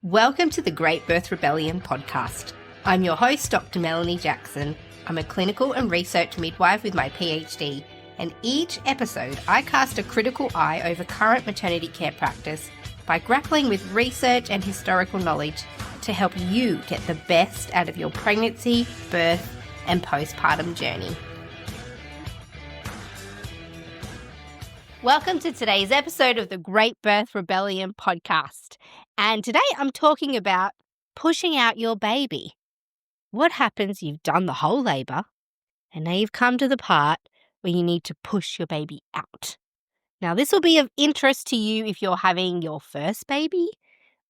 Welcome to the Great Birth Rebellion podcast. I'm your host, Dr. Melanie Jackson. I'm a clinical and research midwife with my PhD, and each episode I cast a critical eye over current maternity care practice by grappling with research and historical knowledge to help you get the best out of your pregnancy, birth, and postpartum journey. Welcome to today's episode of the Great Birth Rebellion podcast. And today I'm talking about pushing out your baby. What happens? You've done the whole labour and now you've come to the part where you need to push your baby out. Now, this will be of interest to you if you're having your first baby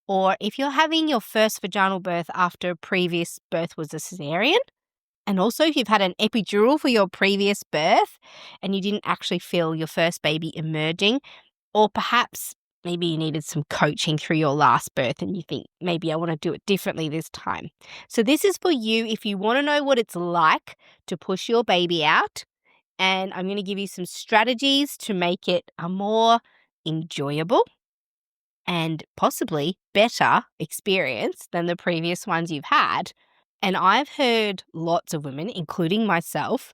or if you're having your first vaginal birth after a previous birth was a cesarean. And also if you've had an epidural for your previous birth and you didn't actually feel your first baby emerging, or perhaps maybe you needed some coaching through your last birth and you think, maybe I want to do it differently this time. So this is for you if you want to know what it's like to push your baby out. And I'm going to give you some strategies to make it a more enjoyable and possibly better experience than the previous ones you've had. And I've heard lots of women, including myself,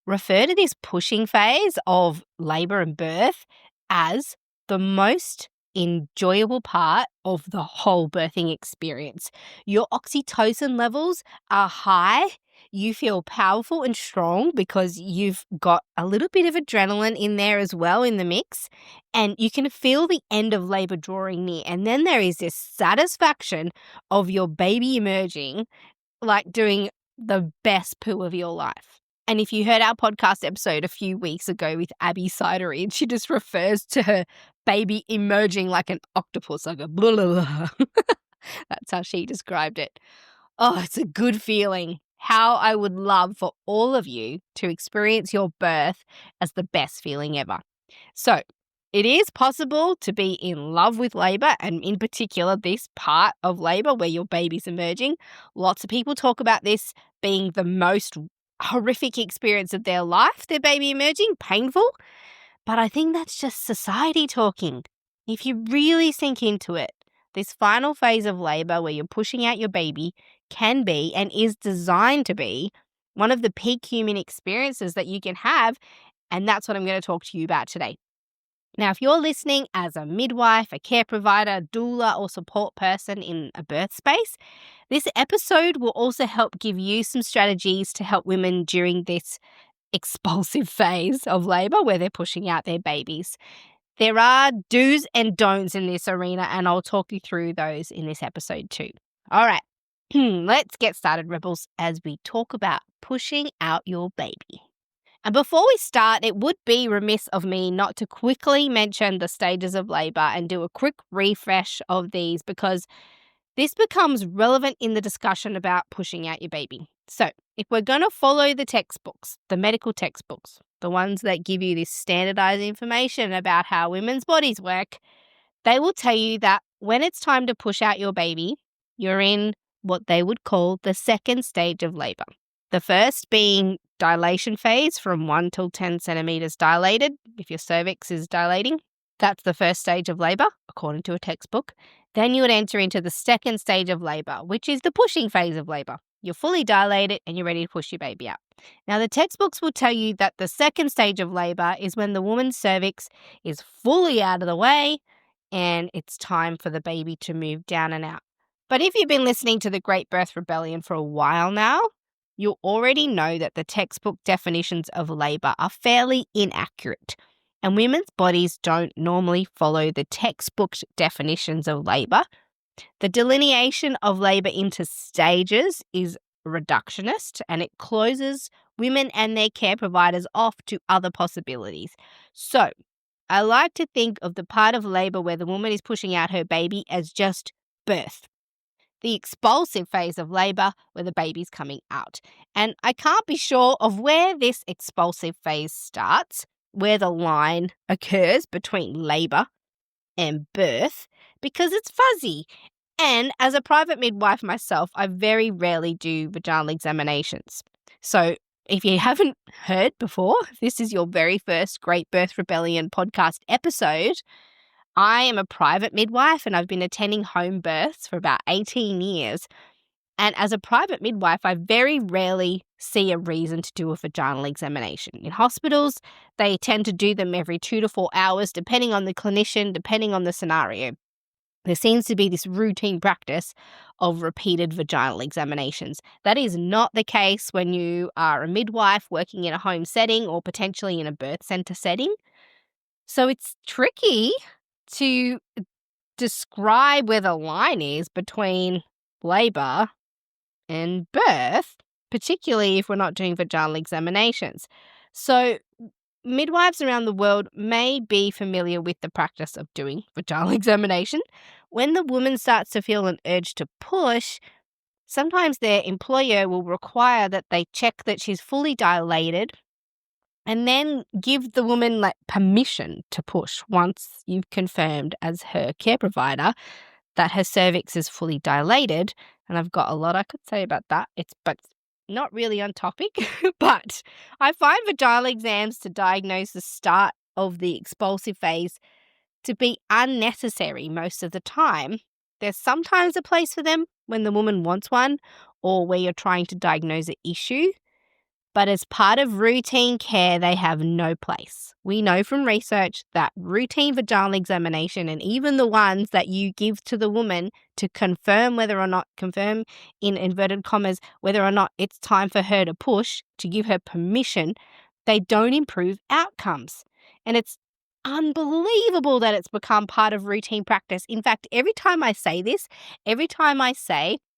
refer to this pushing phase of labour and birth as the most enjoyable part of the whole birthing experience. Your oxytocin levels are high. You feel powerful and strong because you've got a little bit of adrenaline in there as well in the mix, and you can feel the end of labour drawing near. And then there is this satisfaction of your baby emerging, like doing the best poo of your life. And if you heard our podcast episode a few weeks ago with Abby Sidery, she just refers to her baby emerging like an octopus, like a blah, blah, blah. That's how she described it. Oh, it's a good feeling. How I would love for all of you to experience your birth as the best feeling ever. So, it is possible to be in love with labour, and in particular this part of labour where your baby's emerging. Lots of people talk about this being the most horrific experience of their life, their baby emerging, painful. But I think that's just society talking. If you really sink into it, this final phase of labour where you're pushing out your baby can be and is designed to be one of the peak human experiences that you can have, and that's what I'm going to talk to you about today. Now, if you're listening as a midwife, a care provider, doula, or support person in a birth space, this episode will also help give you some strategies to help women during this expulsive phase of labour where they're pushing out their babies. There are do's and don'ts in this arena, and I'll talk you through those in this episode too. All right, let's get started, Rebels, as we talk about pushing out your baby. And before we start, it would be remiss of me not to quickly mention the stages of labour and do a quick refresh of these, because this becomes relevant in the discussion about pushing out your baby. So if we're going to follow the textbooks, the medical textbooks, the ones that give you this standardised information about how women's bodies work, they will tell you that when it's time to push out your baby, you're in what they would call the second stage of labour. The first being dilation phase from 1 till 10 centimetres dilated. If your cervix is dilating, that's the first stage of labour, according to a textbook. Then you would enter into the second stage of labour, which is the pushing phase of labour. You're fully dilated and you're ready to push your baby out. Now, the textbooks will tell you that the second stage of labour is when the woman's cervix is fully out of the way and it's time for the baby to move down and out. But if you've been listening to the Great Birth Rebellion for a while now, you'll already know that the textbook definitions of labour are fairly inaccurate, and women's bodies don't normally follow the textbook definitions of labour. The delineation of labour into stages is reductionist, and it closes women and their care providers off to other possibilities. So, I like to think of the part of labour where the woman is pushing out her baby as just birth. The expulsive phase of labour where the baby's coming out. And I can't be sure of where this expulsive phase starts, where the line occurs between labour and birth, because it's fuzzy. And as a private midwife myself, I very rarely do vaginal examinations. So if you haven't heard before, if this is your very first Great Birth Rebellion podcast episode, I am a private midwife and I've been attending home births for about 18 years. And as a private midwife, I very rarely see a reason to do a vaginal examination. In hospitals, they tend to do them every 2 to 4 hours, depending on the clinician, depending on the scenario. There seems to be this routine practice of repeated vaginal examinations. That is not the case when you are a midwife working in a home setting or potentially in a birth center setting. So it's tricky to describe where the line is between labor and birth, particularly if we're not doing vaginal examinations. So midwives around the world may be familiar with the practice of doing vaginal examination. When the woman starts to feel an urge to push, sometimes their employer will require that they check that she's fully dilated and then give the woman permission to push once you've confirmed as her care provider that her cervix is fully dilated. And I've got a lot I could say about that. But not really on topic, but I find vaginal exams to diagnose the start of the expulsive phase to be unnecessary most of the time. There's sometimes a place for them when the woman wants one or where you're trying to diagnose an issue. But as part of routine care, they have no place. We know from research that routine vaginal examination and even the ones that you give to the woman to confirm in inverted commas, whether or not it's time for her to push, to give her permission, they don't improve outcomes. And it's unbelievable that it's become part of routine practice. In fact, every time I say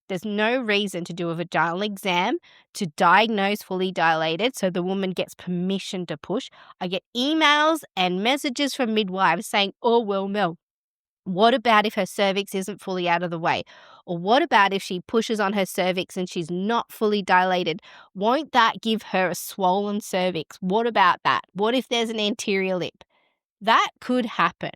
there's no reason to do a vaginal exam to diagnose fully dilated so the woman gets permission to push, I get emails and messages from midwives saying, oh, well, Mel, what about if her cervix isn't fully out of the way? Or what about if she pushes on her cervix and she's not fully dilated? Won't that give her a swollen cervix? What about that? What if there's an anterior lip? That could happen.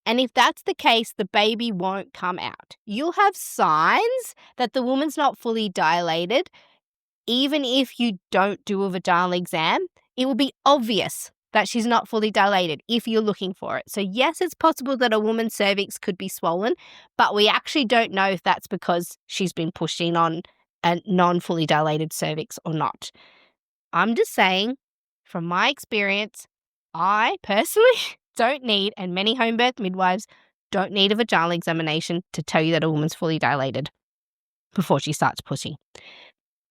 And if that's the case, the baby won't come out. You'll have signs that the woman's not fully dilated. Even if you don't do a vaginal exam, it will be obvious that she's not fully dilated if you're looking for it. So yes, it's possible that a woman's cervix could be swollen, but we actually don't know if that's because she's been pushing on a non-fully dilated cervix or not. I'm just saying, from my experience, I personally don't need, and many home birth midwives don't need a vaginal examination to tell you that a woman's fully dilated before she starts pushing.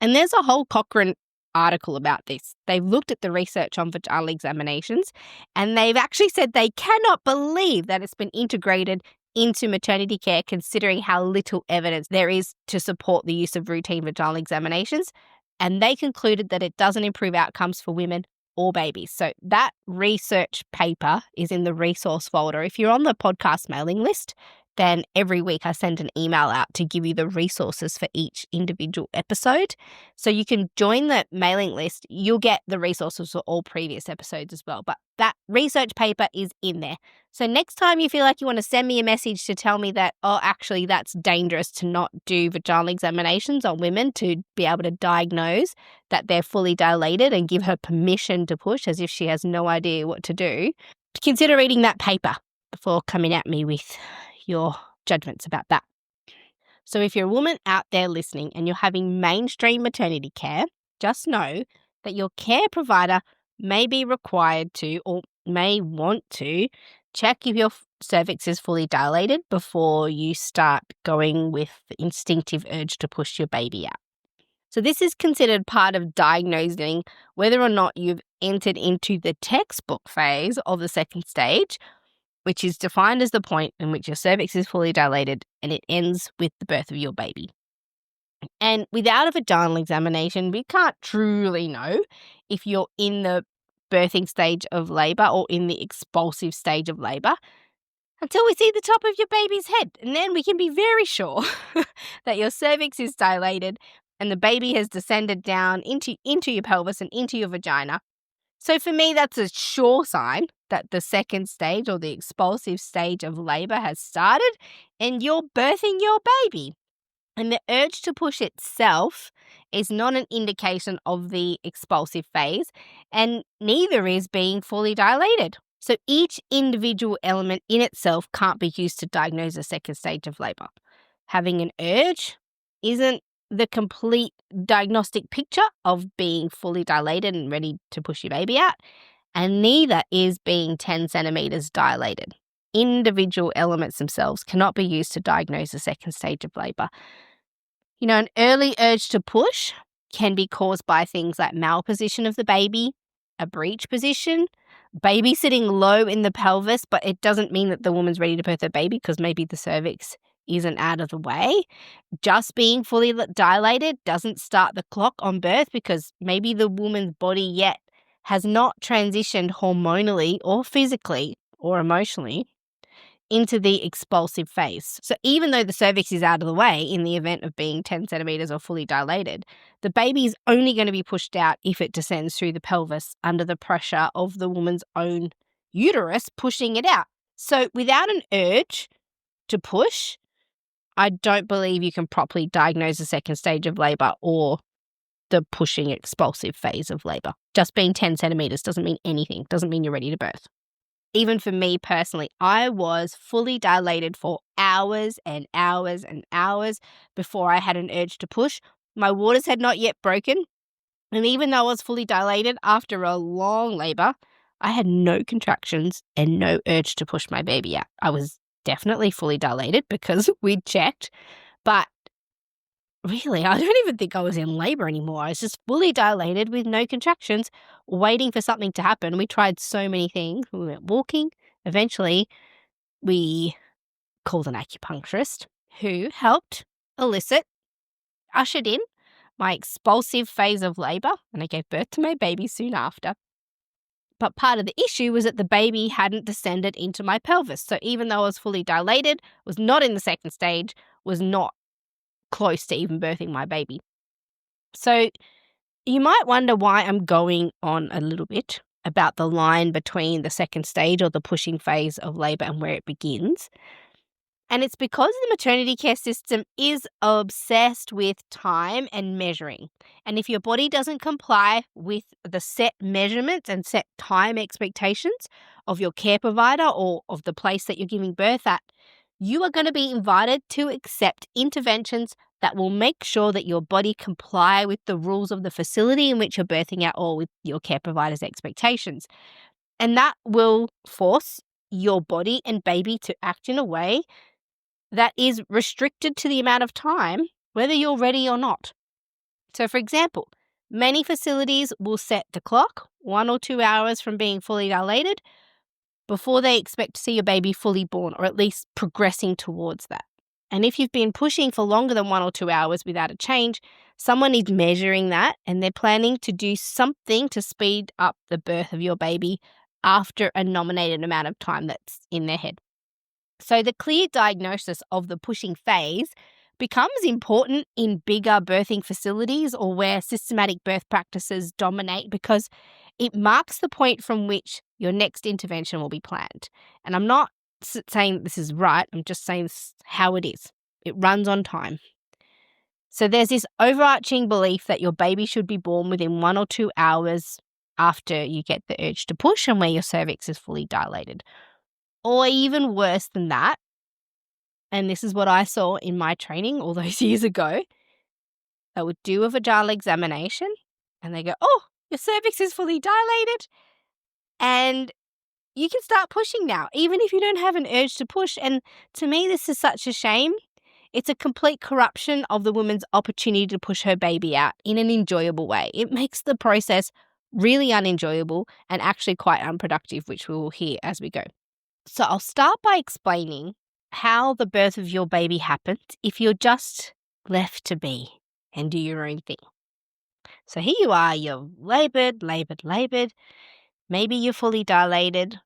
And there's a whole Cochrane article about this. They've looked at the research on vaginal examinations and they've actually said they cannot believe that it's been integrated into maternity care considering how little evidence there is to support the use of routine vaginal examinations. And they concluded that it doesn't improve outcomes for women or babies. So that research paper is in the resource folder. If you're on the podcast mailing list, then every week I send an email out to give you the resources for each individual episode. So you can join the mailing list. You'll get the resources for all previous episodes as well. But that research paper is in there. So next time you feel like you want to send me a message to tell me that, oh, actually that's dangerous to not do vaginal examinations on women to be able to diagnose that they're fully dilated and give her permission to push as if she has no idea what to do, consider reading that paper before coming at me with your judgments about that. So if you're a woman out there listening and you're having mainstream maternity care, just know that your care provider may be required to or may want to check if your cervix is fully dilated before you start going with the instinctive urge to push your baby out. So this is considered part of diagnosing whether or not you've entered into the textbook phase of the second stage, which is defined as the point in which your cervix is fully dilated and it ends with the birth of your baby. And without a vaginal examination, we can't truly know if you're in the birthing stage of labour or in the expulsive stage of labour until we see the top of your baby's head. And then we can be very sure that your cervix is dilated and the baby has descended down into your pelvis and into your vagina. So for me, that's a sure sign that the second stage or the expulsive stage of labour has started and you're birthing your baby. And the urge to push itself is not an indication of the expulsive phase, and neither is being fully dilated. So each individual element in itself can't be used to diagnose a second stage of labor. Having an urge isn't the complete diagnostic picture of being fully dilated and ready to push your baby out, and neither is being 10 centimeters dilated. Individual elements themselves cannot be used to diagnose a second stage of labor. An early urge to push can be caused by things like malposition of the baby, a breech position, baby sitting low in the pelvis, but it doesn't mean that the woman's ready to birth her baby because maybe the cervix isn't out of the way. Just being fully dilated doesn't start the clock on birth because maybe the woman's body yet has not transitioned hormonally or physically or emotionally into the expulsive phase. So even though the cervix is out of the way in the event of being 10 centimeters or fully dilated, the baby is only going to be pushed out if it descends through the pelvis under the pressure of the woman's own uterus pushing it out. So without an urge to push, I don't believe you can properly diagnose the second stage of labor or the pushing expulsive phase of labor. Just being 10 centimeters doesn't mean anything, doesn't mean you're ready to birth. Even for me personally, I was fully dilated for hours and hours and hours before I had an urge to push. My waters had not yet broken. And even though I was fully dilated after a long labor, I had no contractions and no urge to push my baby out. I was definitely fully dilated because we'd checked, but really, I don't even think I was in labor anymore. I was just fully dilated with no contractions, waiting for something to happen. We tried so many things. We went walking. Eventually, we called an acupuncturist who helped ushered in my expulsive phase of labor, and I gave birth to my baby soon after. But part of the issue was that the baby hadn't descended into my pelvis. So even though I was fully dilated, was not in the second stage, was not close to even birthing my baby. So you might wonder why I'm going on a little bit about the line between the second stage or the pushing phase of labor and where it begins. And it's because the maternity care system is obsessed with time and measuring. And if your body doesn't comply with the set measurements and set time expectations of your care provider or of the place that you're giving birth at, you are going to be invited to accept interventions that will make sure that your body comply with the rules of the facility in which you're birthing at or with your care provider's expectations. And that will force your body and baby to act in a way that is restricted to the amount of time, whether you're ready or not. So, for example, many facilities will set the clock 1 or 2 hours from being fully dilated before they expect to see your baby fully born, or at least progressing towards that. And if you've been pushing for longer than 1 or 2 hours without a change, someone is measuring that and they're planning to do something to speed up the birth of your baby after a nominated amount of time that's in their head. So the clear diagnosis of the pushing phase becomes important in bigger birthing facilities or where systematic birth practices dominate because it marks the point from which your next intervention will be planned. And I'm not saying this is right, I'm just saying this is how it is. It runs on time. So there's this overarching belief that your baby should be born within 1 or 2 hours after you get the urge to push and where your cervix is fully dilated. Or even worse than that, and this is what I saw in my training all those years ago, they would do a vaginal examination and they go, oh, your cervix is fully dilated and you can start pushing now, even if you don't have an urge to push. And to me, this is such a shame. It's a complete corruption of the woman's opportunity to push her baby out in an enjoyable way. It makes the process really unenjoyable and actually quite unproductive, which we will hear as we go. So I'll start by explaining how the birth of your baby happens if you're just left to be and do your own thing. So here you are, you're laboured. Maybe you're fully dilated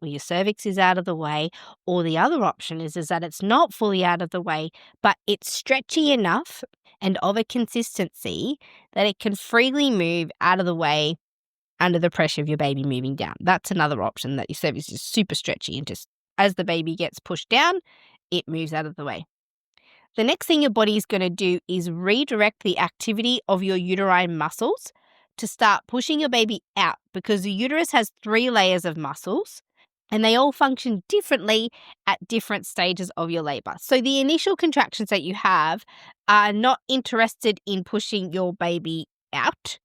or your cervix is out of the way, or the other option is that it's not fully out of the way, but it's stretchy enough and of a consistency that it can freely move out of the way under the pressure of your baby moving down. That's another option, that your cervix is super stretchy and just as the baby gets pushed down, it moves out of the way. The next thing your body is going to do is redirect the activity of your uterine muscles to start pushing your baby out because the uterus has 3 layers of muscles And they all function differently at different stages of your labor. So the initial contractions that you have are not interested in pushing your baby out.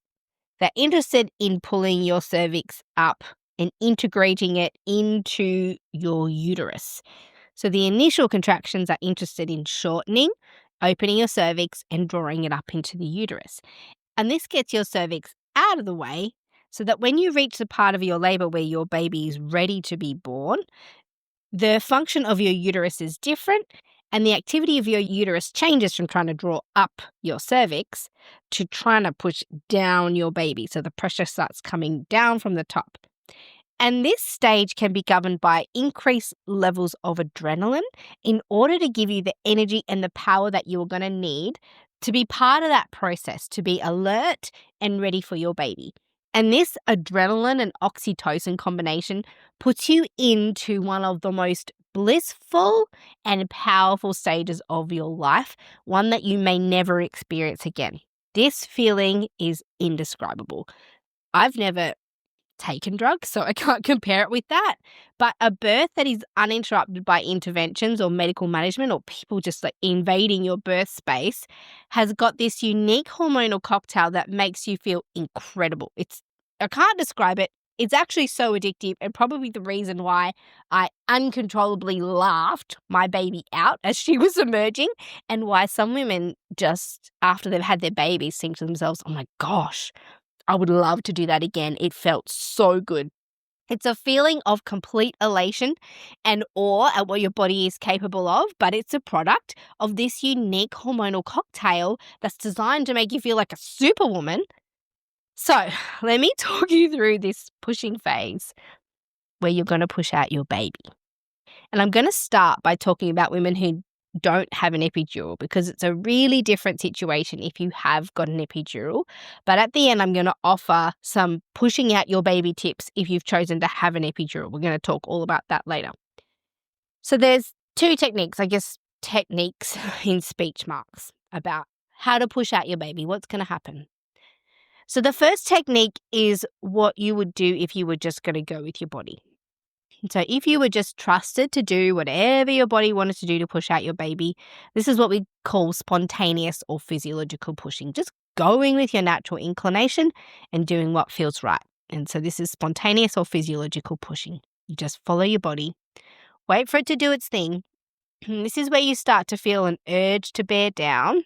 They're interested in pulling your cervix up and integrating it into your uterus. So the initial contractions are interested in shortening, opening your cervix, and drawing it up into the uterus. And this gets your cervix out of the way so that when you reach the part of your labor where your baby is ready to be born, the function of your uterus is different and the activity of your uterus changes from trying to draw up your cervix to trying to push down your baby. So the pressure starts coming down from the top. And this stage can be governed by increased levels of adrenaline in order to give you the energy and the power that you're going to need to be part of that process, to be alert and ready for your baby. And this adrenaline and oxytocin combination puts you into one of the most blissful and powerful stages of your life, one that you may never experience again. This feeling is indescribable. I've never taken drugs, so I can't compare it with that. But a birth that is uninterrupted by interventions or medical management or people just like invading your birth space has got this unique hormonal cocktail that makes you feel incredible. I can't describe it. It's actually so addictive and probably the reason why I uncontrollably laughed my baby out as she was emerging, and why some women just after they've had their babies think to themselves, oh my gosh, I would love to do that again. It felt so good. It's a feeling of complete elation and awe at what your body is capable of, but it's a product of this unique hormonal cocktail that's designed to make you feel like a superwoman. So let me talk you through this pushing phase where you're going to push out your baby. And I'm going to start by talking about women who don't have an epidural, because it's a really different situation if you have got an epidural. But at the end, I'm going to offer some pushing out your baby tips if you've chosen to have an epidural. We're going to talk all about that later. So there's two techniques in speech marks, about how to push out your baby, what's going to happen. So the first technique is what you would do if you were just going to go with your body. So if you were just trusted to do whatever your body wanted to do to push out your baby, this is what we call spontaneous or physiological pushing, just going with your natural inclination and doing what feels right. And so this is spontaneous or physiological pushing. You just follow your body, wait for it to do its thing. And this is where you start to feel an urge to bear down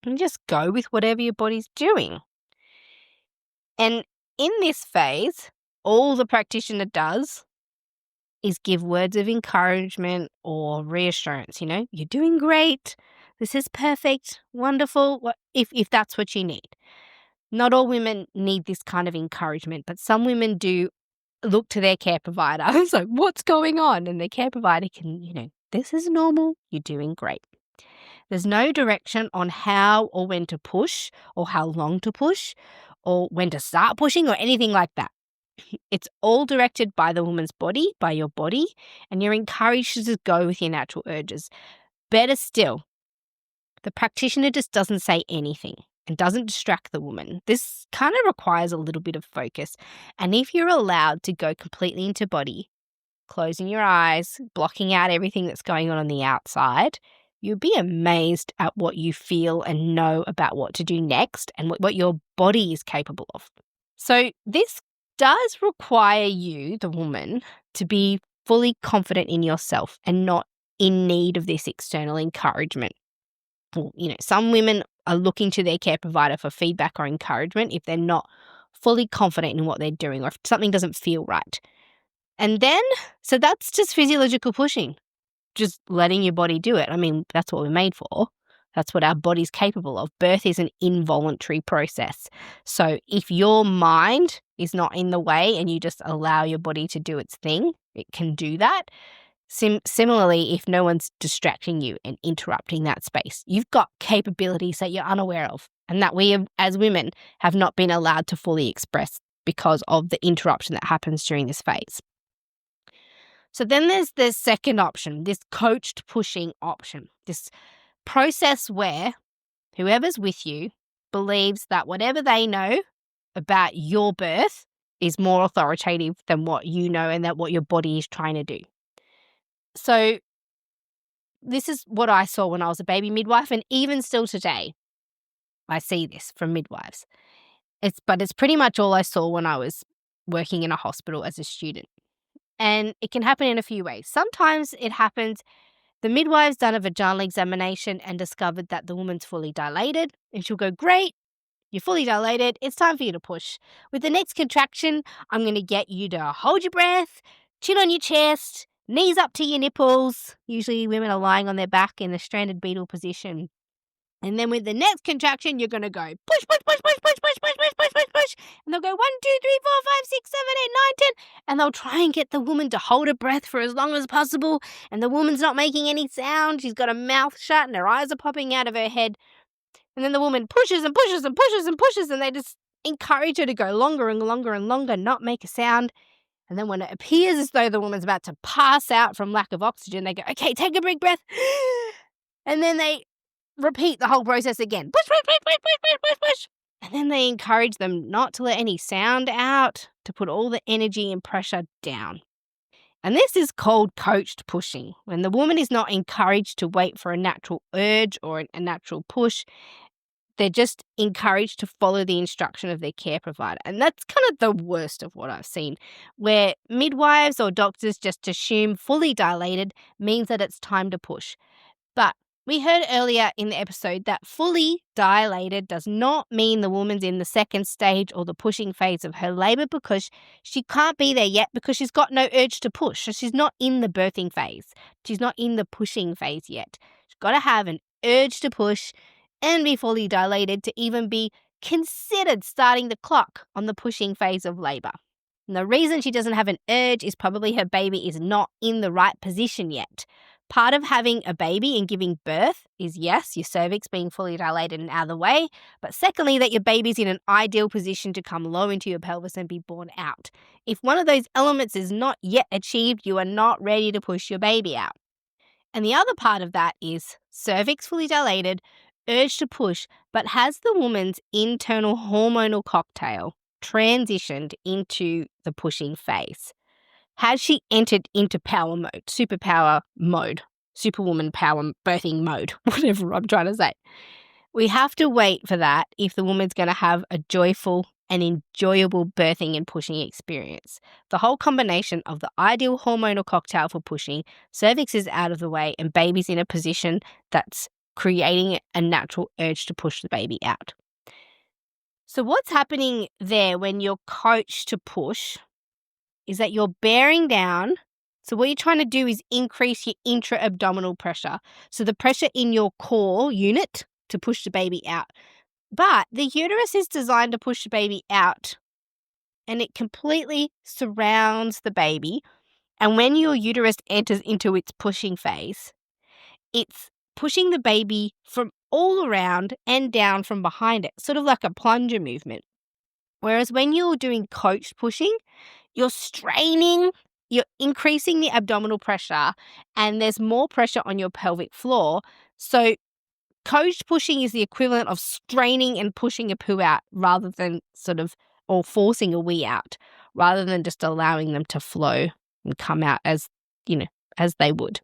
and just go with whatever your body's doing. And in this phase, all the practitioner does is give words of encouragement or reassurance. You're doing great. This is perfect, wonderful, if that's what you need. Not all women need this kind of encouragement, but some women do look to their care provider. It's like, what's going on? And the care provider can, this is normal. You're doing great. There's no direction on how or when to push or how long to push or when to start pushing or anything like that. It's all directed by the woman's body, by your body, and you're encouraged to just go with your natural urges. Better still, the practitioner just doesn't say anything and doesn't distract the woman. This kind of requires a little bit of focus. And if you're allowed to go completely into body, closing your eyes, blocking out everything that's going on the outside, you'll be amazed at what you feel and know about what to do next and what your body is capable of. So this does require you, the woman, to be fully confident in yourself and not in need of this external encouragement. Some women are looking to their care provider for feedback or encouragement if they're not fully confident in what they're doing or if something doesn't feel right. And then, so that's just physiological pushing, just letting your body do it. That's what we're made for. That's what our body's capable of. Birth is an involuntary process. So if your mind is not in the way and you just allow your body to do its thing, it can do that. Similarly, if no one's distracting you and interrupting that space, you've got capabilities that you're unaware of and that we as women have not been allowed to fully express because of the interruption that happens during this phase. So then there's the second option, this coached pushing option, this process where whoever's with you believes that whatever they know about your birth is more authoritative than what you know and that what your body is trying to do. So this is what I saw when I was a baby midwife, and even still today, I see this from midwives. But it's pretty much all I saw when I was working in a hospital as a student. And it can happen in a few ways. Sometimes it happens, the midwive's done a vaginal examination and discovered that the woman's fully dilated, and she'll go, "Great, you're fully dilated. It's time for you to push. With the next contraction, I'm going to get you to hold your breath, chin on your chest, knees up to your nipples." Usually women are lying on their back in the stranded beetle position. And then with the next contraction, you're going to go push, push, push, push, push, push, push, push, push, push, push. And they'll go 1, 2, 3, 4, 5, 6, 7, 8, 9, 10. And they'll try and get the woman to hold her breath for as long as possible. And the woman's not making any sound. She's got her mouth shut and her eyes are popping out of her head. And then the woman pushes and pushes and pushes and pushes, and they just encourage her to go longer and longer and longer, not make a sound. And then when it appears as though the woman's about to pass out from lack of oxygen, they go, "Okay, take a big breath." And then they repeat the whole process again. Push, push, push, push, push, push, push, push. And then they encourage them not to let any sound out, to put all the energy and pressure down. And this is called coached pushing, when the woman is not encouraged to wait for a natural urge or a natural push. They're just encouraged to follow the instruction of their care provider. And that's kind of the worst of what I've seen, where midwives or doctors just assume fully dilated means that it's time to push. But we heard earlier in the episode that fully dilated does not mean the woman's in the second stage or the pushing phase of her labour, because she can't be there yet because she's got no urge to push. So she's not in the birthing phase. She's not in the pushing phase yet. She's got to have an urge to push and be fully dilated to even be considered starting the clock on the pushing phase of labour. And the reason she doesn't have an urge is probably her baby is not in the right position yet. Part of having a baby and giving birth is, yes, your cervix being fully dilated and out of the way, but secondly, that your baby's in an ideal position to come low into your pelvis and be born out. If one of those elements is not yet achieved, you are not ready to push your baby out. And the other part of that is cervix fully dilated, urge to push, but has the woman's internal hormonal cocktail transitioned into the pushing phase? Has she entered into power mode, superpower mode, superwoman power birthing mode, whatever I'm trying to say? We have to wait for that if the woman's going to have a joyful and enjoyable birthing and pushing experience. The whole combination of the ideal hormonal cocktail for pushing, cervix is out of the way, and baby's in a position that's creating a natural urge to push the baby out. So what's happening there when you're coached to push is that you're bearing down. So what you're trying to do is increase your intra-abdominal pressure. So the pressure in your core unit to push the baby out. But the uterus is designed to push the baby out, and it completely surrounds the baby. And when your uterus enters into its pushing phase, it's pushing the baby from all around and down from behind it, sort of like a plunger movement. Whereas when you're doing coached pushing, you're straining, you're increasing the abdominal pressure, and there's more pressure on your pelvic floor. So coached pushing is the equivalent of straining and pushing a poo out rather than or forcing a wee out, rather than just allowing them to flow and come out as they would.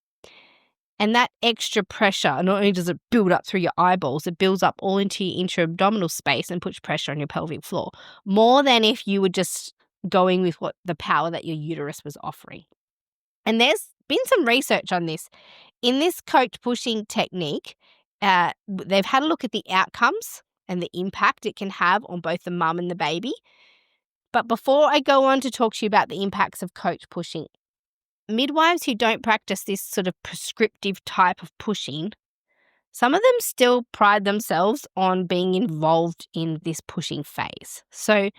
And that extra pressure, not only does it build up through your eyeballs, it builds up all into your intra-abdominal space and puts pressure on your pelvic floor, more than if you were just going with what the power that your uterus was offering. And there's been some research on this. In this coached pushing technique, they've had a look at the outcomes and the impact it can have on both the mum and the baby. But before I go on to talk to you about the impacts of coached pushing, midwives who don't practice this sort of prescriptive type of pushing, some of them still pride themselves on being involved in this pushing phase. So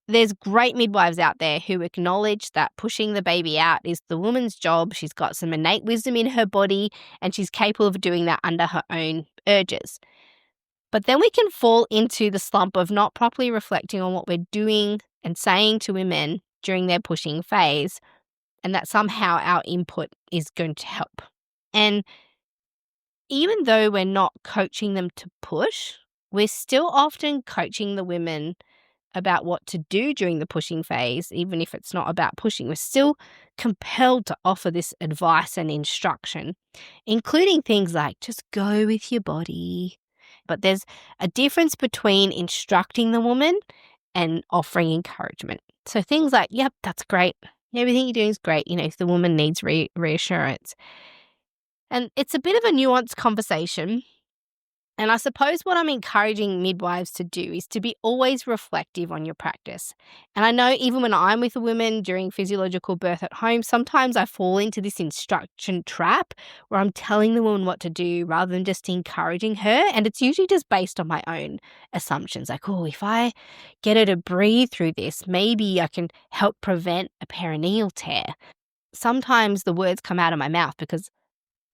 there's great midwives out there who acknowledge that pushing the baby out is the woman's job. She's got some innate wisdom in her body, and she's capable of doing that under her own urges. But then we can fall into the slump of not properly reflecting on what we're doing and saying to women during their pushing phase, and that somehow our input is going to help. And even though we're not coaching them to push, we're still often coaching the women about what to do during the pushing phase, even if it's not about pushing, we're still compelled to offer this advice and instruction, including things like just go with your body. But there's a difference between instructing the woman and offering encouragement. So things like, yep, that's great. Everything you're doing is great, if the woman needs reassurance. And it's a bit of a nuanced conversation. And I suppose what I'm encouraging midwives to do is to be always reflective on your practice. And I know even when I'm with a woman during physiological birth at home, sometimes I fall into this instruction trap where I'm telling the woman what to do rather than just encouraging her. And it's usually just based on my own assumptions. Like, oh, if I get her to breathe through this, maybe I can help prevent a perineal tear. Sometimes the words come out of my mouth because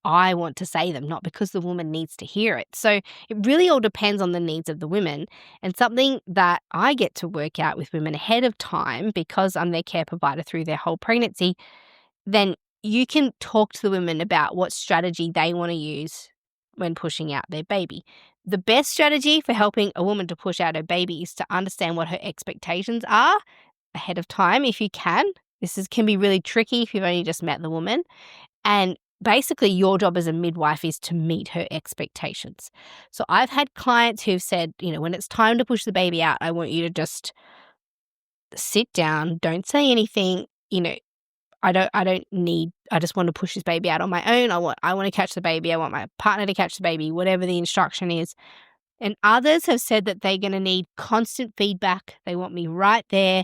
I want to say them, not because the woman needs to hear it. So it really all depends on the needs of the women, and something that I get to work out with women ahead of time because I'm their care provider through their whole pregnancy. Then you can talk to the women about what strategy they want to use when pushing out their baby. The best strategy for helping a woman to push out her baby is to understand what her expectations are ahead of time if you can. Can be really tricky if you've only just met the woman. And basically, your job as a midwife is to meet her expectations. So I've had clients who've said, when it's time to push the baby out, I want you to just sit down, don't say anything. I just want to push this baby out on my own. I want to catch the baby. I want my partner to catch the baby, whatever the instruction is. And others have said that they're going to need constant feedback. They want me right there.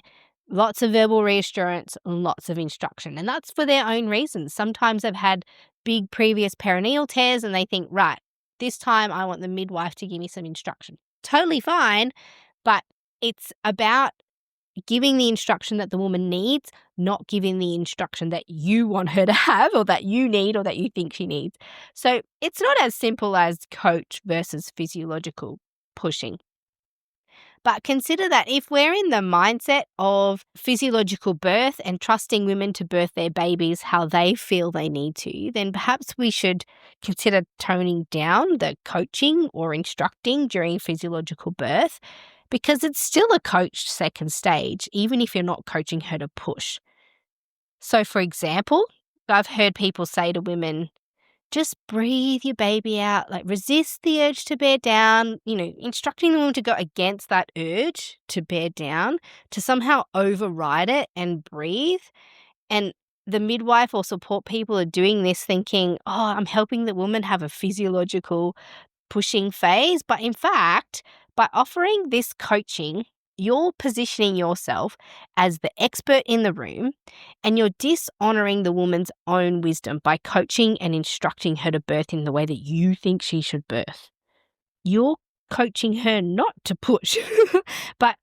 Lots of verbal reassurance, lots of instruction. And that's for their own reasons. Sometimes they've had big previous perineal tears and they think, right, this time I want the midwife to give me some instruction. Totally fine, but it's about giving the instruction that the woman needs, not giving the instruction that you want her to have or that you need or that you think she needs. So it's not as simple as coach versus physiological pushing. But consider that if we're in the mindset of physiological birth and trusting women to birth their babies how they feel they need to, then perhaps we should consider toning down the coaching or instructing during physiological birth, because it's still a coached second stage, even if you're not coaching her to push. So, for example, I've heard people say to women, just breathe your baby out, resist the urge to bear down, instructing the woman to go against that urge to bear down, to somehow override it and breathe. And the midwife or support people are doing this thinking, oh, I'm helping the woman have a physiological pushing phase. But in fact, by offering this coaching, you're positioning yourself as the expert in the room, and you're dishonoring the woman's own wisdom by coaching and instructing her to birth in the way that you think she should birth. You're coaching her not to push, but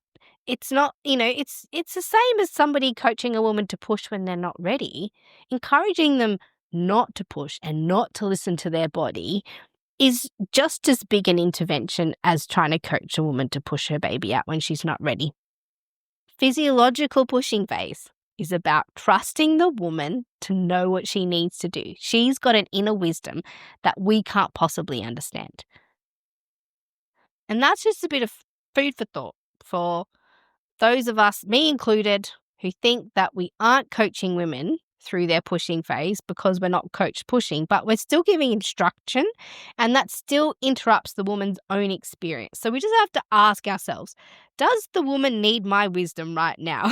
it's not, it's the same as somebody coaching a woman to push when they're not ready. Encouraging them not to push and not to listen to their body is just as big an intervention as trying to coach a woman to push her baby out when she's not ready. Physiological pushing phase is about trusting the woman to know what she needs to do. She's got an inner wisdom that we can't possibly understand. And that's just a bit of food for thought for those of us, me included, who think that we aren't coaching women through their pushing phase because we're not coached pushing, but we're still giving instruction, and that still interrupts the woman's own experience. So we just have to ask ourselves, does the woman need my wisdom right now?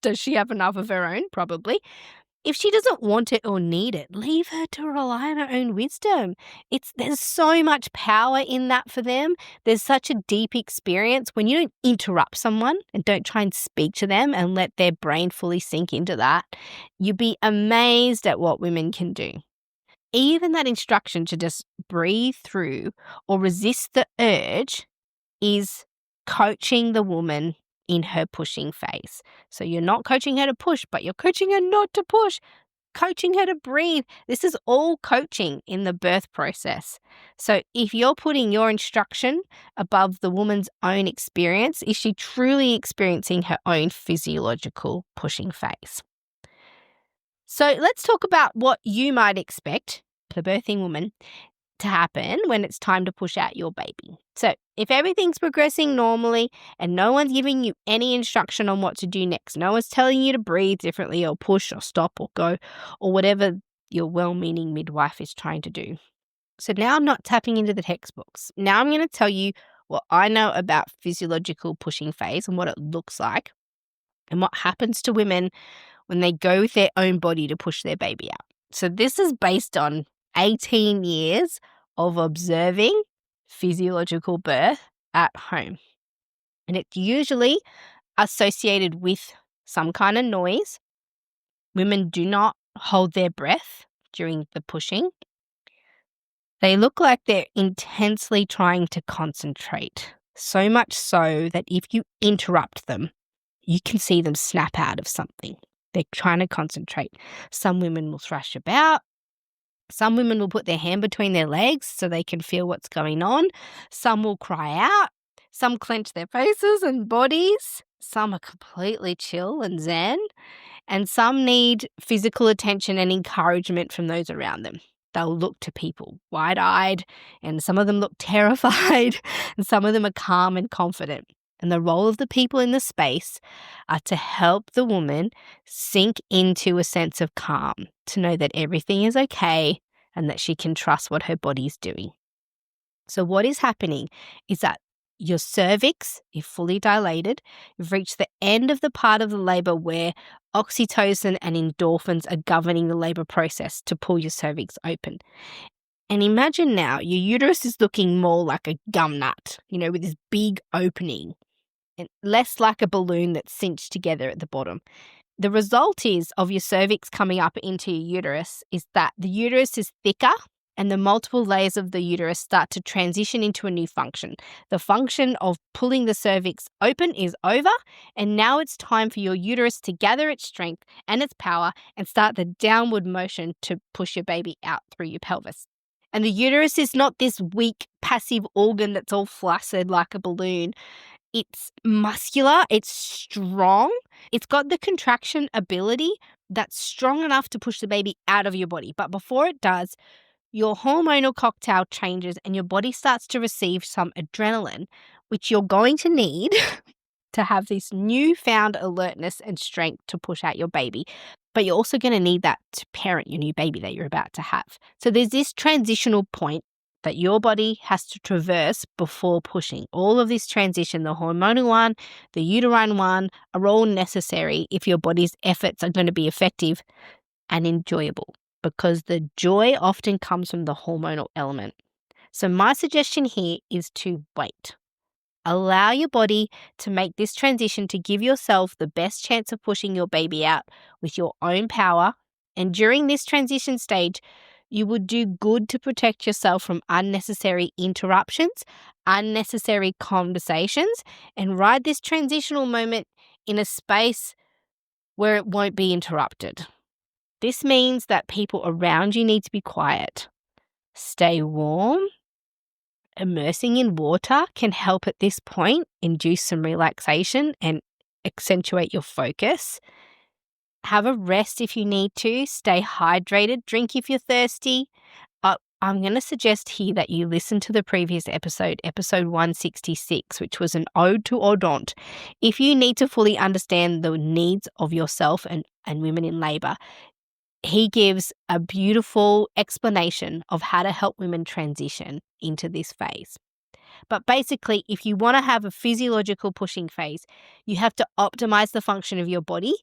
Does she have enough of her own? Probably. If she doesn't want it or need it, leave her to rely on her own wisdom. There's so much power in that for them. There's such a deep experience when you don't interrupt someone and don't try and speak to them and let their brain fully sink into that. You'd be amazed at what women can do. Even that instruction to just breathe through or resist the urge is coaching the woman in her pushing phase. So you're not coaching her to push, but you're coaching her not to push, coaching her to breathe. This is all coaching in the birth process. So if you're putting your instruction above the woman's own experience, is she truly experiencing her own physiological pushing phase? So let's talk about what you might expect, the birthing woman, to happen when it's time to push out your baby. So if everything's progressing normally and no one's giving you any instruction on what to do next, no one's telling you to breathe differently or push or stop or go or whatever your well-meaning midwife is trying to do. So now I'm not tapping into the textbooks. Now I'm going to tell you what I know about physiological pushing phase and what it looks like and what happens to women when they go with their own body to push their baby out. So this is based on 18 years of observing physiological birth at home. And it's usually associated with some kind of noise. Women do not hold their breath during the pushing. They look like they're intensely trying to concentrate, so much so that if you interrupt them, you can see them snap out of something. They're trying to concentrate. Some women will thrash about. Some women will put their hand between their legs so they can feel what's going on. Some will cry out. Some clench their faces and bodies. Some are completely chill and zen. And some need physical attention and encouragement from those around them. They'll look to people wide-eyed, and some of them look terrified, and some of them are calm and confident. And the role of the people in the space are to help the woman sink into a sense of calm, to know that everything is okay and that she can trust what her body's doing. So what is happening is that your cervix is fully dilated. You've reached the end of the part of the labor where oxytocin and endorphins are governing the labor process to pull your cervix open. And imagine now your uterus is looking more like a gum nut, with this big opening, and less like a balloon that's cinched together at the bottom. The result of your cervix coming up into your uterus is that the uterus is thicker and the multiple layers of the uterus start to transition into a new function. The function of pulling the cervix open is over, and now it's time for your uterus to gather its strength and its power and start the downward motion to push your baby out through your pelvis. And the uterus is not this weak, passive organ that's all flaccid like a balloon. It's muscular, it's strong, it's got the contraction ability that's strong enough to push the baby out of your body. But before it does, your hormonal cocktail changes and your body starts to receive some adrenaline, which you're going to need to have this newfound alertness and strength to push out your baby. But you're also going to need that to parent your new baby that you're about to have. So there's this transitional point that your body has to traverse before pushing. All of this transition, the hormonal one, the uterine one, are all necessary if your body's efforts are going to be effective and enjoyable, because the joy often comes from the hormonal element. So my suggestion here is to wait. Allow your body to make this transition to give yourself the best chance of pushing your baby out with your own power. And during this transition stage, you would do good to protect yourself from unnecessary interruptions, unnecessary conversations, and ride this transitional moment in a space where it won't be interrupted. This means that people around you need to be quiet. Stay warm. Immersing in water can help at this point induce some relaxation and accentuate your focus. Have a rest if you need to. Stay hydrated. Drink if you're thirsty. I'm going to suggest here that you listen to the previous episode 166, which was an ode to Odont. If you need to fully understand the needs of yourself and women in labour, he gives a beautiful explanation of how to help women transition into this phase. But basically, if you want to have a physiological pushing phase, you have to optimize the function of your body,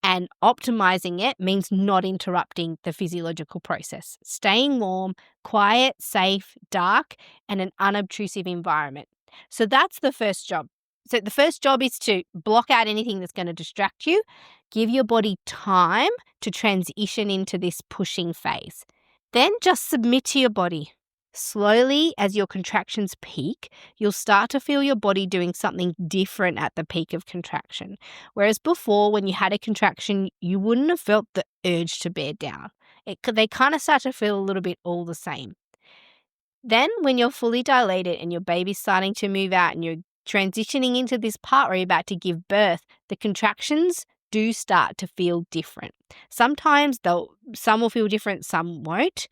and optimizing it means not interrupting the physiological process. Staying warm, quiet, safe, dark, and an unobtrusive environment. So that's the first job. So the first job is to block out anything that's going to distract you. Give your body time to transition into this pushing phase. Then just submit to your body. Slowly, as your contractions peak, you'll start to feel your body doing something different at the peak of contraction. Whereas before, when you had a contraction, you wouldn't have felt the urge to bear down. They kind of start to feel a little bit all the same. Then when you're fully dilated and your baby's starting to move out and you're transitioning into this part where you're about to give birth, the contractions do start to feel different. Sometimes some will feel different, some won't.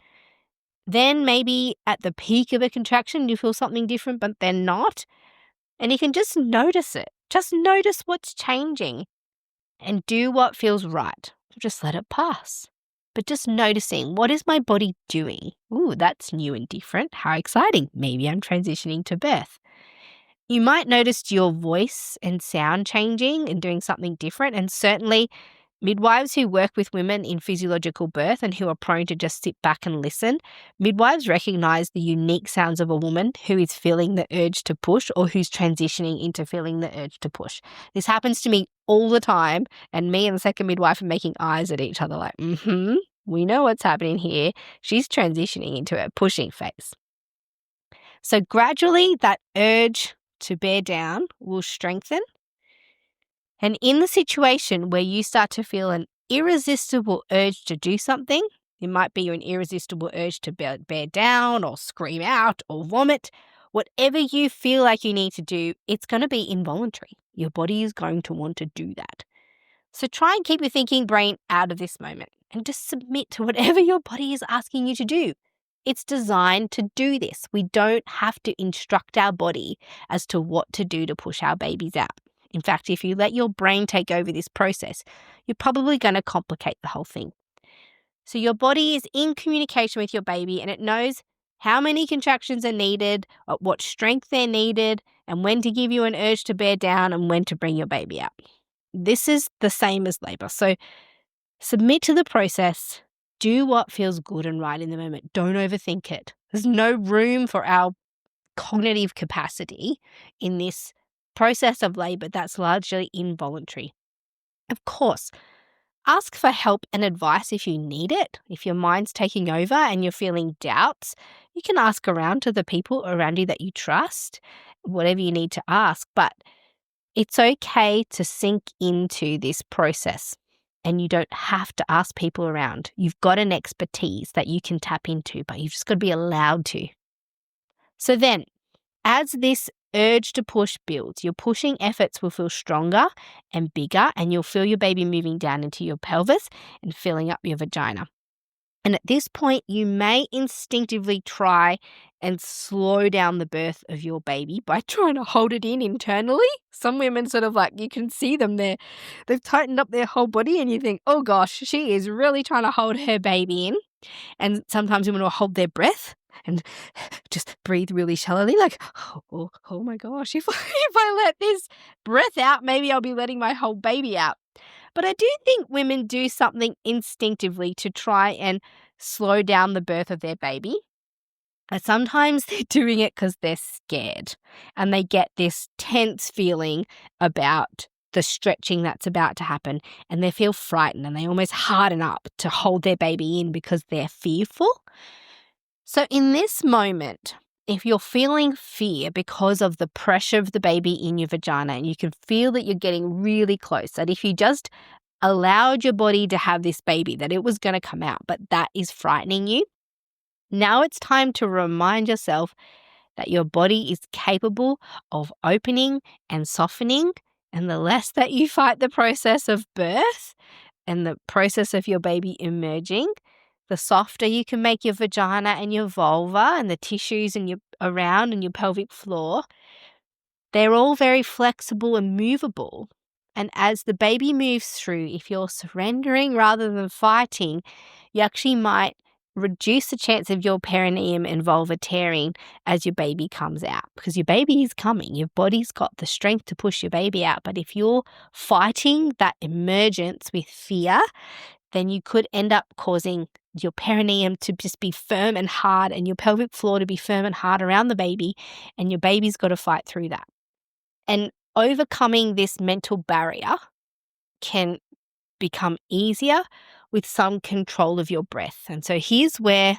Then maybe at the peak of a contraction, you feel something different, but then not. And you can just notice it. Just notice what's changing and do what feels right. Just let it pass. But just noticing, what is my body doing? Ooh, that's new and different. How exciting. Maybe I'm transitioning to birth. You might notice your voice and sound changing and doing something different. And certainly midwives who work with women in physiological birth and who are prone to just sit back and listen, midwives recognize the unique sounds of a woman who is feeling the urge to push or who's transitioning into feeling the urge to push. This happens to me all the time, and me and the second midwife are making eyes at each other like, we know what's happening here. She's transitioning into a pushing phase. So gradually that urge to bear down will strengthen. And in the situation where you start to feel an irresistible urge to do something, it might be an irresistible urge to bear down or scream out or vomit, whatever you feel like you need to do, it's going to be involuntary. Your body is going to want to do that. So try and keep your thinking brain out of this moment and just submit to whatever your body is asking you to do. It's designed to do this. We don't have to instruct our body as to what to do to push our babies out. In fact, if you let your brain take over this process, you're probably going to complicate the whole thing. So your body is in communication with your baby and it knows how many contractions are needed, at what strength they're needed, and when to give you an urge to bear down and when to bring your baby out. This is the same as labor. So submit to the process. Do what feels good and right in the moment. Don't overthink it. There's no room for our cognitive capacity in this process of labor that's largely involuntary. Of course, ask for help and advice if you need it. If your mind's taking over and you're feeling doubts, you can ask around to the people around you that you trust, whatever you need to ask. But it's okay to sink into this process. And you don't have to ask people around. You've got an expertise that you can tap into, but you've just got to be allowed to. So then, as this urge to push builds, your pushing efforts will feel stronger and bigger, and you'll feel your baby moving down into your pelvis and filling up your vagina. And at this point, you may instinctively try and slow down the birth of your baby by trying to hold it in internally. Some women sort of like, you can see them there. They've tightened up their whole body and you think, oh gosh, she is really trying to hold her baby in. And sometimes women will hold their breath and just breathe really shallowly, like, oh my gosh, if I let this breath out, maybe I'll be letting my whole baby out. But I do think women do something instinctively to try and slow down the birth of their baby. And sometimes they're doing it because they're scared and they get this tense feeling about the stretching that's about to happen and they feel frightened and they almost harden up to hold their baby in because they're fearful. So in this moment, if you're feeling fear because of the pressure of the baby in your vagina and you can feel that you're getting really close, that if you just allowed your body to have this baby, that it was going to come out, but that is frightening you, now it's time to remind yourself that your body is capable of opening and softening, and the less that you fight the process of birth and the process of your baby emerging, the softer you can make your vagina and your vulva and the tissues and your around and your pelvic floor. They're all very flexible and movable. And as the baby moves through, if you're surrendering rather than fighting, you actually might reduce the chance of your perineum and vulva tearing as your baby comes out, because your baby is coming. Your body's got the strength to push your baby out. But if you're fighting that emergence with fear, then you could end up causing your perineum to just be firm and hard and your pelvic floor to be firm and hard around the baby, and your baby's got to fight through that. And overcoming this mental barrier can become easier with some control of your breath. And so here's where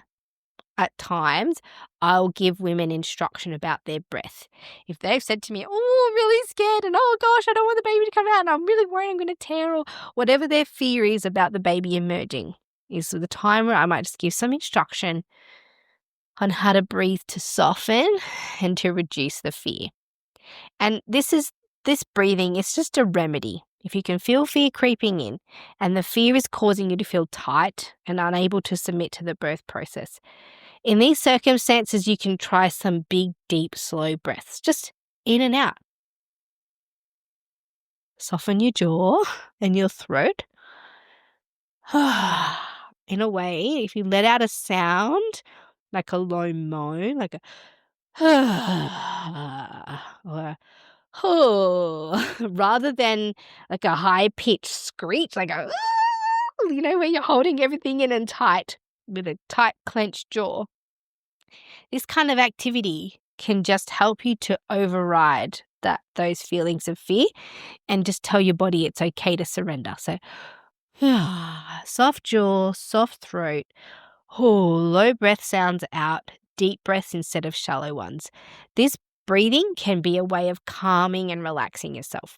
at times I'll give women instruction about their breath. If they've said to me, oh, I'm really scared and oh gosh, I don't want the baby to come out and I'm really worried I'm going to tear, or whatever their fear is about the baby emerging, is the time where I might just give some instruction on how to breathe to soften and to reduce the fear. And this breathing is just a remedy. If you can feel fear creeping in and the fear is causing you to feel tight and unable to submit to the birth process, In these circumstances, you can try some big, deep, slow breaths, just in and out. Soften your jaw and your throat. In a way, if you let out a sound, like a low moan, like a or rather than like a high-pitched screech, like a where you're holding everything in and tight with a tight clenched jaw. This kind of activity can just help you to override those feelings of fear and just tell your body it's okay to surrender. So soft jaw, soft throat, low breath sounds out, deep breaths instead of shallow ones. This breathing can be a way of calming and relaxing yourself.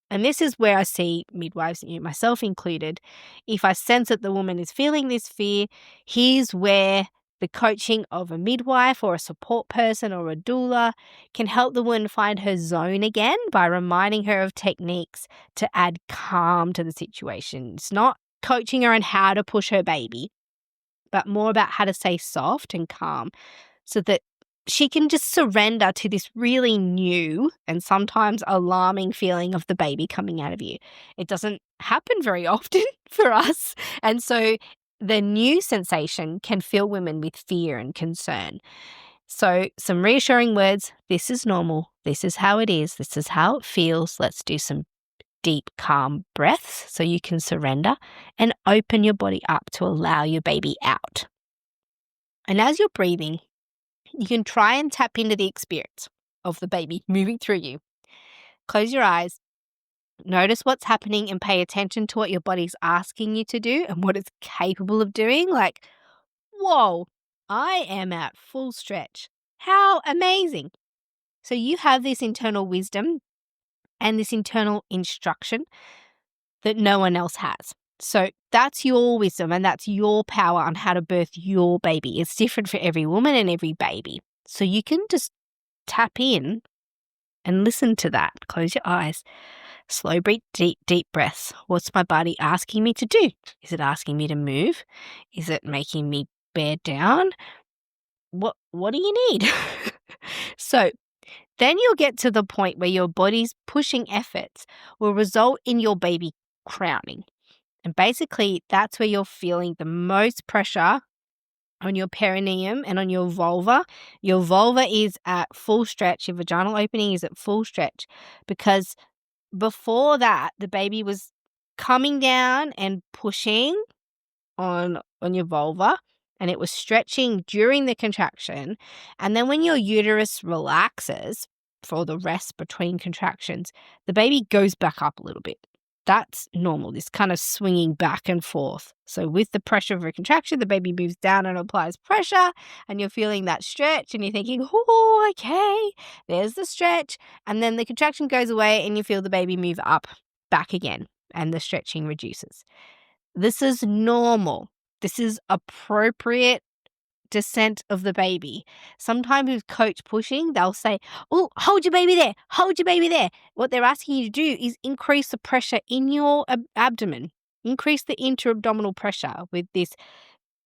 And this is where I see midwives, myself included, if I sense that the woman is feeling this fear, here's where the coaching of a midwife or a support person or a doula can help the woman find her zone again by reminding her of techniques to add calm to the situation. It's not coaching her on how to push her baby, but more about how to stay soft and calm so that she can just surrender to this really new and sometimes alarming feeling of the baby coming out of you. It doesn't happen very often for us. And so the new sensation can fill women with fear and concern. So some reassuring words, this is normal, this is how it is, this is how it feels. Let's do some deep, calm breaths so you can surrender and open your body up to allow your baby out. And as you're breathing, you can try and tap into the experience of the baby moving through you. Close your eyes, notice what's happening and pay attention to what your body's asking you to do and what it's capable of doing. Like, whoa, I am at full stretch. How amazing. So you have this internal wisdom and this internal instruction that no one else has. So that's your wisdom and that's your power on how to birth your baby. It's different for every woman and every baby. So you can just tap in and listen to that. Close your eyes. Slow breathe, deep breaths. What's my body asking me to do? Is it asking me to move? Is it making me bear down? What do you need? So then you'll get to the point where your body's pushing efforts will result in your baby crowning. And basically, that's where you're feeling the most pressure on your perineum and on your vulva. Your vulva is at full stretch. Your vaginal opening is at full stretch because before that, the baby was coming down and pushing on your vulva, and it was stretching during the contraction. And then when your uterus relaxes for the rest between contractions, the baby goes back up a little bit. That's normal, this kind of swinging back and forth. So with the pressure of a contraction, the baby moves down and applies pressure, and you're feeling that stretch, and you're thinking, oh, okay, there's the stretch. And then the contraction goes away, and you feel the baby move up back again, and the stretching reduces. This is normal. This is appropriate descent of the baby. Sometimes with coach pushing, they'll say, oh, hold your baby there, hold your baby there. What they're asking you to do is increase the pressure in your abdomen, increase the intra-abdominal pressure with this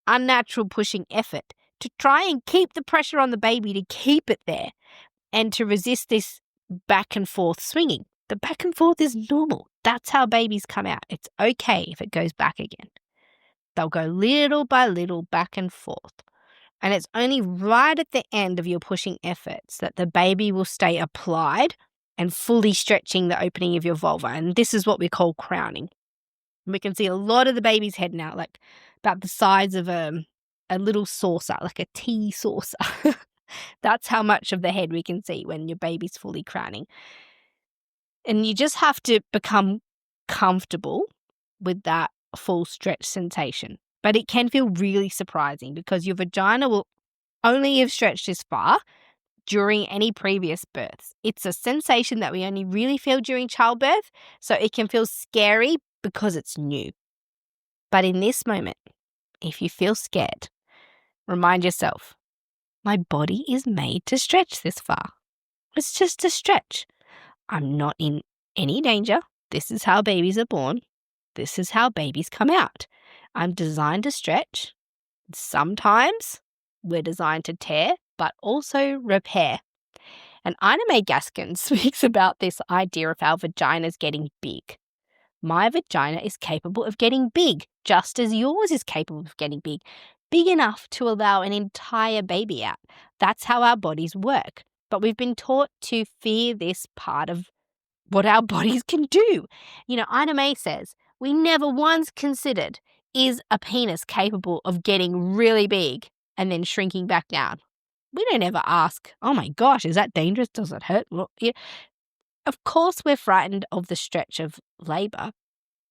unnatural pushing effort to try and keep the pressure on the baby, to keep it there and to resist this back and forth swinging. The back and forth is normal. That's how babies come out. It's okay if it goes back again. They'll go little by little back and forth. And it's only right at the end of your pushing efforts that the baby will stay applied and fully stretching the opening of your vulva. And this is what we call crowning. We can see a lot of the baby's head now, like about the size of a little saucer, like a tea saucer. That's how much of the head we can see when your baby's fully crowning. And you just have to become comfortable with that full stretch sensation. But it can feel really surprising because your vagina will only have stretched this far during any previous births. It's a sensation that we only really feel during childbirth, so it can feel scary because it's new. But in this moment, if you feel scared, remind yourself, my body is made to stretch this far. It's just a stretch. I'm not in any danger. This is how babies are born. This is how babies come out. I'm designed to stretch. Sometimes We're designed to tear, but also repair. And Ina May Gaskin speaks about this idea of our vaginas getting big. My vagina is capable of getting big, just as yours is capable of getting big enough to allow an entire baby out. That's how our bodies work. But we've been taught to fear this part of what our bodies can do. Ina May says, we never once considered, is a penis capable of getting really big and then shrinking back down? We don't ever ask, oh my gosh, is that dangerous? Does it hurt? Well, yeah. Of course we're frightened of the stretch of labour.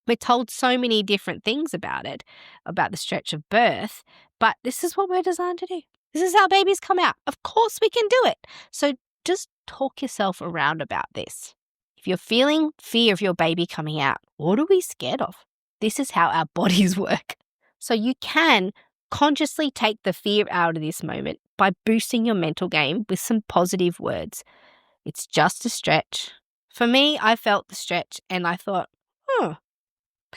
We're told so many different things about it, about the stretch of birth, but this is what we're designed to do. This is how babies come out. Of course we can do it. So just talk yourself around about this. If you're feeling fear of your baby coming out, what are we scared of? This is how our bodies work. So you can consciously take the fear out of this moment by boosting your mental game with some positive words. It's just a stretch. For me, I felt the stretch and I thought,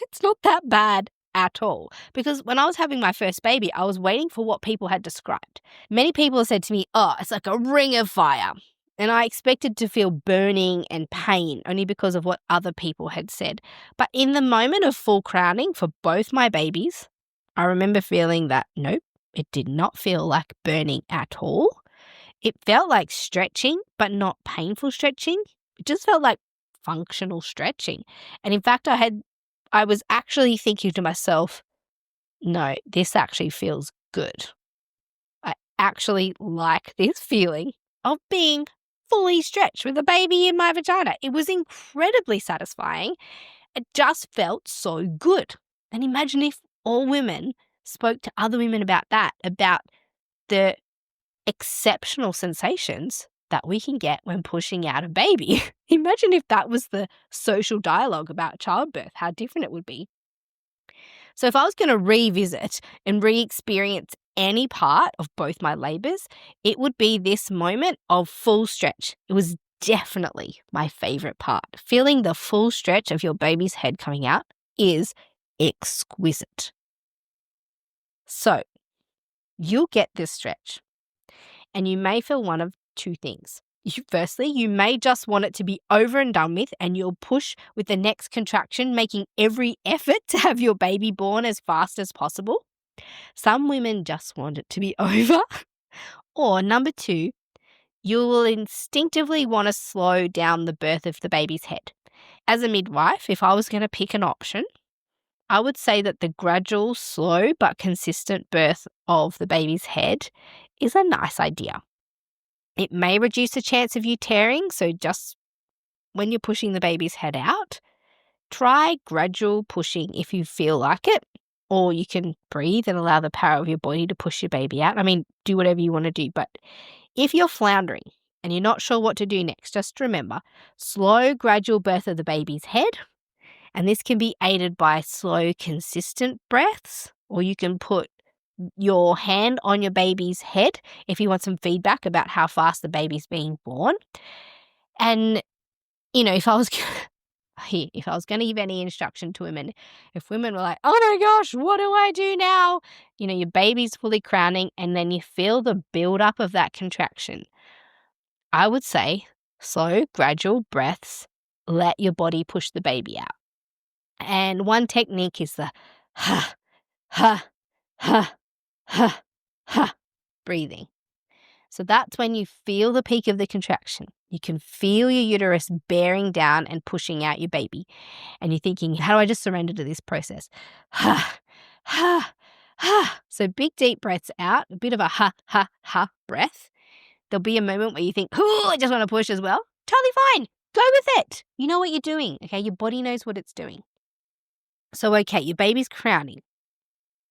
it's not that bad at all. Because when I was having my first baby, I was waiting for what people had described. Many people have said to me, it's like a ring of fire. And I expected to feel burning and pain only because of what other people had said. But in the moment of full crowning for both my babies, I remember feeling that, nope, it did not feel like burning at all. It felt like stretching, but not painful stretching. It just felt like functional stretching. And in fact, I was actually thinking to myself, no, this actually feels good. I actually like this feeling of being fully stretched with a baby in my vagina. It was incredibly satisfying. It just felt so good. And imagine if all women spoke to other women about that, about the exceptional sensations that we can get when pushing out a baby. Imagine if that was the social dialogue about childbirth, how different it would be. So if I was going to revisit and re-experience any part of both my labours, it would be this moment of full stretch. It was definitely my favourite part. Feeling the full stretch of your baby's head coming out is exquisite. So you'll get this stretch and you may feel one of two things. Firstly, you may just want it to be over and done with and you'll push with the next contraction, making every effort to have your baby born as fast as possible. Some women just want it to be over. Or number two, you will instinctively want to slow down the birth of the baby's head. As a midwife, if I was going to pick an option, I would say that the gradual, slow but consistent birth of the baby's head is a nice idea. It may reduce the chance of you tearing, so just when you're pushing the baby's head out, try gradual pushing if you feel like it, or you can breathe and allow the power of your body to push your baby out. I mean, do whatever you want to do, but if you're floundering and you're not sure what to do next, just remember, slow, gradual birth of the baby's head, and this can be aided by slow, consistent breaths, or you can put your hand on your baby's head if you want some feedback about how fast the baby's being born. And, if I was going to give any instruction to women, if women were like, oh my gosh, what do I do now? Your baby's fully crowning and then you feel the build-up of that contraction. I would say slow, gradual breaths, let your body push the baby out. And one technique is the ha, ha, ha, ha, ha breathing. So that's when you feel the peak of the contraction. You can feel your uterus bearing down and pushing out your baby. And you're thinking, how do I just surrender to this process? Ha, ha, ha. So big deep breaths out, a bit of a ha, ha, ha breath. There'll be a moment where you think, oh, I just want to push as well. Totally fine. Go with it. You know what you're doing, okay? Your body knows what it's doing. So, okay, your baby's crowning.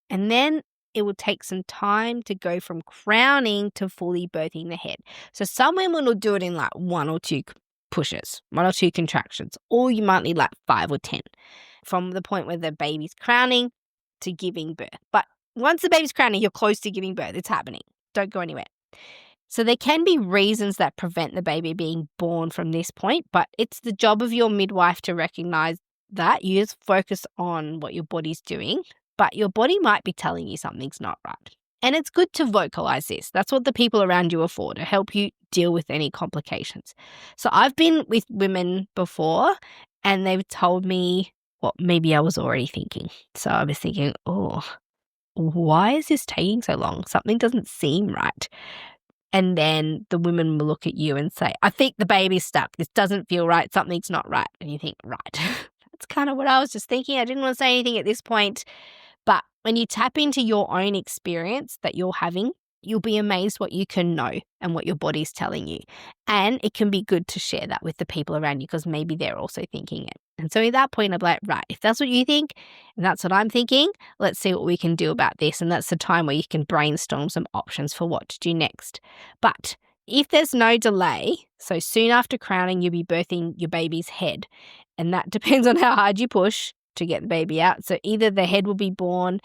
And then it will take some time to go from crowning to fully birthing the head. So some women will do it in like 1 or 2 pushes, 1 or 2 contractions, or you might need like 5 or 10 from the point where the baby's crowning to giving birth. But once the baby's crowning, you're close to giving birth. It's happening. Don't go anywhere. So there can be reasons that prevent the baby being born from this point, but it's the job of your midwife to recognize that. You just focus on what your body's doing, but your body might be telling you something's not right. And it's good to vocalize this. That's what the people around you are for, to help you deal with any complications. So I've been with women before and they've told me what maybe I was already thinking. So I was thinking, oh, why is this taking so long? Something doesn't seem right. And then the women will look at you and say, I think the baby's stuck. This doesn't feel right. Something's not right. And you think, right. That's kind of what I was just thinking. I didn't want to say anything at this point. But when you tap into your own experience that you're having, you'll be amazed what you can know and what your body's telling you. And it can be good to share that with the people around you because maybe they're also thinking it. And so at that point, I'm like, right, if that's what you think and that's what I'm thinking, let's see what we can do about this. And that's the time where you can brainstorm some options for what to do next. But if there's no delay, so soon after crowning, you'll be birthing your baby's head. And that depends on how hard you push to get the baby out. So either the head will be born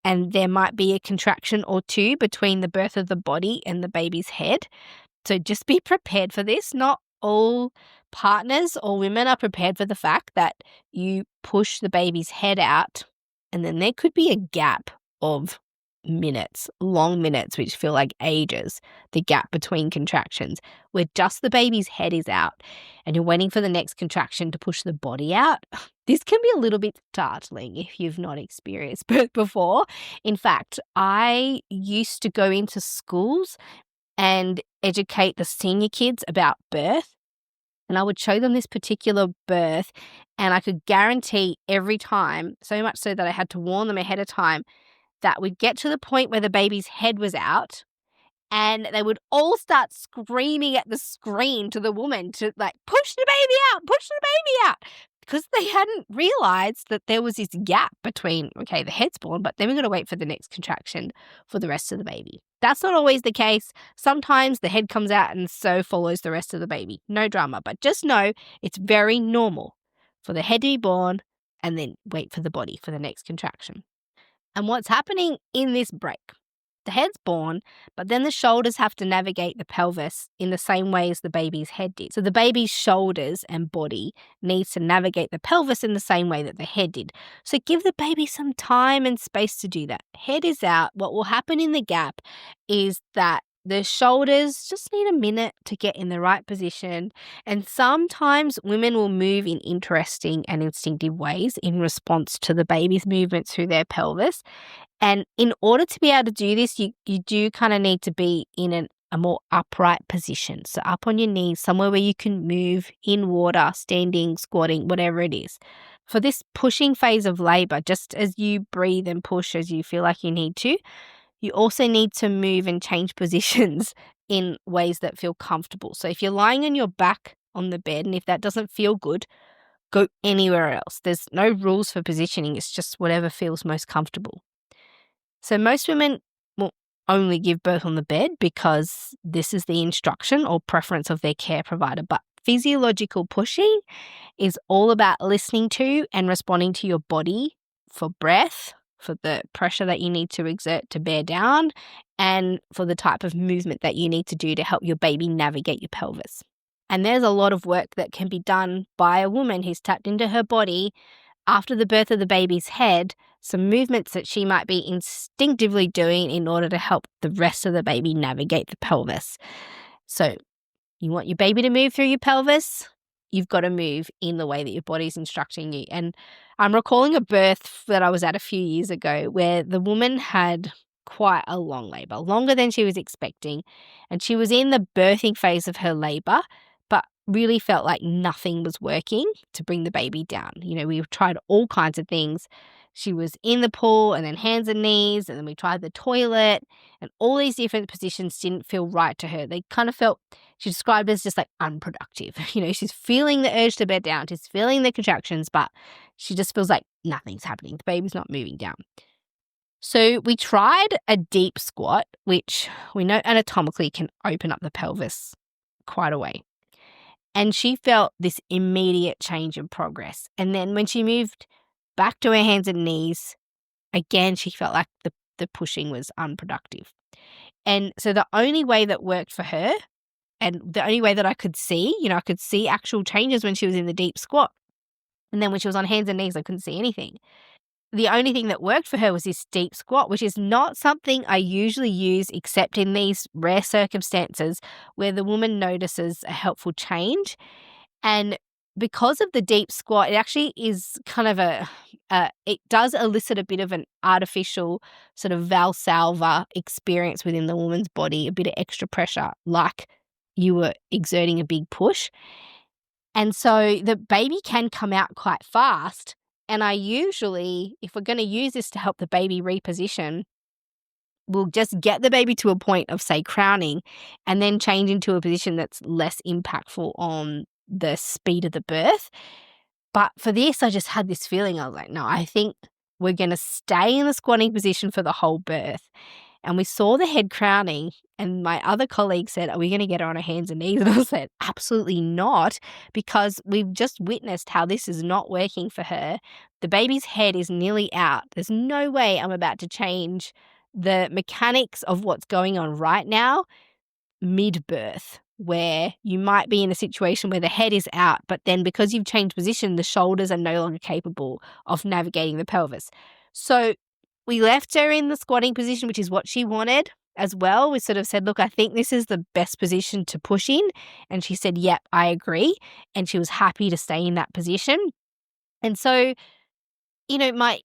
and there might be a contraction or two between the birth of the body and the baby's head. So just be prepared for this. Not all partners or women are prepared for the fact that you push the baby's head out and then there could be a gap of minutes, long minutes, which feel like ages, the gap between contractions, where just the baby's head is out and you're waiting for the next contraction to push the body out. This can be a little bit startling if you've not experienced birth before. In fact, I used to go into schools and educate the senior kids about birth. And I would show them this particular birth and I could guarantee every time, so much so that I had to warn them ahead of time, that we'd get to the point where the baby's head was out and they would all start screaming at the screen to the woman to like, push the baby out, push the baby out. Because they hadn't realized that there was this gap between, okay, the head's born, but then we're going to wait for the next contraction for the rest of the baby. That's not always the case. Sometimes the head comes out and so follows the rest of the baby. No drama, but just know it's very normal for the head to be born and then wait for the body for the next contraction. And what's happening in this break? The head's born, but then the shoulders have to navigate the pelvis in the same way as the baby's head did. So the baby's shoulders and body needs to navigate the pelvis in the same way that the head did. So give the baby some time and space to do that. Head is out. What will happen in the gap is that the shoulders just need a minute to get in the right position. And sometimes women will move in interesting and instinctive ways in response to the baby's movement through their pelvis. And in order to be able to do this, you do kind of need to be in a more upright position. So up on your knees, somewhere where you can move in water, standing, squatting, whatever it is. For this pushing phase of labor, just as you breathe and push as you feel like you need to, you also need to move and change positions in ways that feel comfortable. So if you're lying on your back on the bed and if that doesn't feel good, go anywhere else. There's no rules for positioning. It's just whatever feels most comfortable. So most women will only give birth on the bed because this is the instruction or preference of their care provider. But physiological pushing is all about listening to and responding to your body for breath, for the pressure that you need to exert to bear down, and for the type of movement that you need to do to help your baby navigate your pelvis. And there's a lot of work that can be done by a woman who's tapped into her body after the birth of the baby's head, some movements that she might be instinctively doing in order to help the rest of the baby navigate the pelvis. So you want your baby to move through your pelvis, you've got to move in the way that your body's instructing you. And I'm recalling a birth that I was at a few years ago where the woman had quite a long labor, longer than she was expecting. And she was in the birthing phase of her labor, but really felt like nothing was working to bring the baby down. You know, we tried all kinds of things. She was in the pool and then hands and knees, and then we tried the toilet, and all these different positions didn't feel right to her. They kind of felt, she described as just like unproductive. You know, she's feeling the urge to bed down, she's feeling the contractions, but she just feels like nothing's happening. The baby's not moving down. So we tried a deep squat, which we know anatomically can open up the pelvis quite a way. And she felt this immediate change in progress. And then when she moved back to her hands and knees, again, she felt like the pushing was unproductive. And so the only way that worked for her, and the only way that I could see, I could see actual changes when she was in the deep squat. And then when she was on hands and knees, I couldn't see anything. the only thing that worked for her was this deep squat, which is not something I usually use except in these rare circumstances where the woman notices a helpful change. And because of the deep squat, it actually is kind of it does elicit a bit of an artificial sort of Valsalva experience within the woman's body, a bit of extra pressure, like you were exerting a big push. And so the baby can come out quite fast. And I usually, if we're going to use this to help the baby reposition, we'll just get the baby to a point of, say, crowning and then change into a position that's less impactful on the speed of the birth. But for this, I just had this feeling. I was like, no, I think we're going to stay in the squatting position for the whole birth. And we saw the head crowning, and my other colleague said, are we going to get her on her hands and knees? And I said, absolutely not, because we've just witnessed how this is not working for her. The baby's head is nearly out. There's no way I'm about to change the mechanics of what's going on right now mid-birth, where you might be in a situation where the head is out, but then because you've changed position, the shoulders are no longer capable of navigating the pelvis. So we left her in the squatting position, which is what she wanted as well. We sort of said, look, I think this is the best position to push in. And she said, yep, I agree. And she was happy to stay in that position. And so, my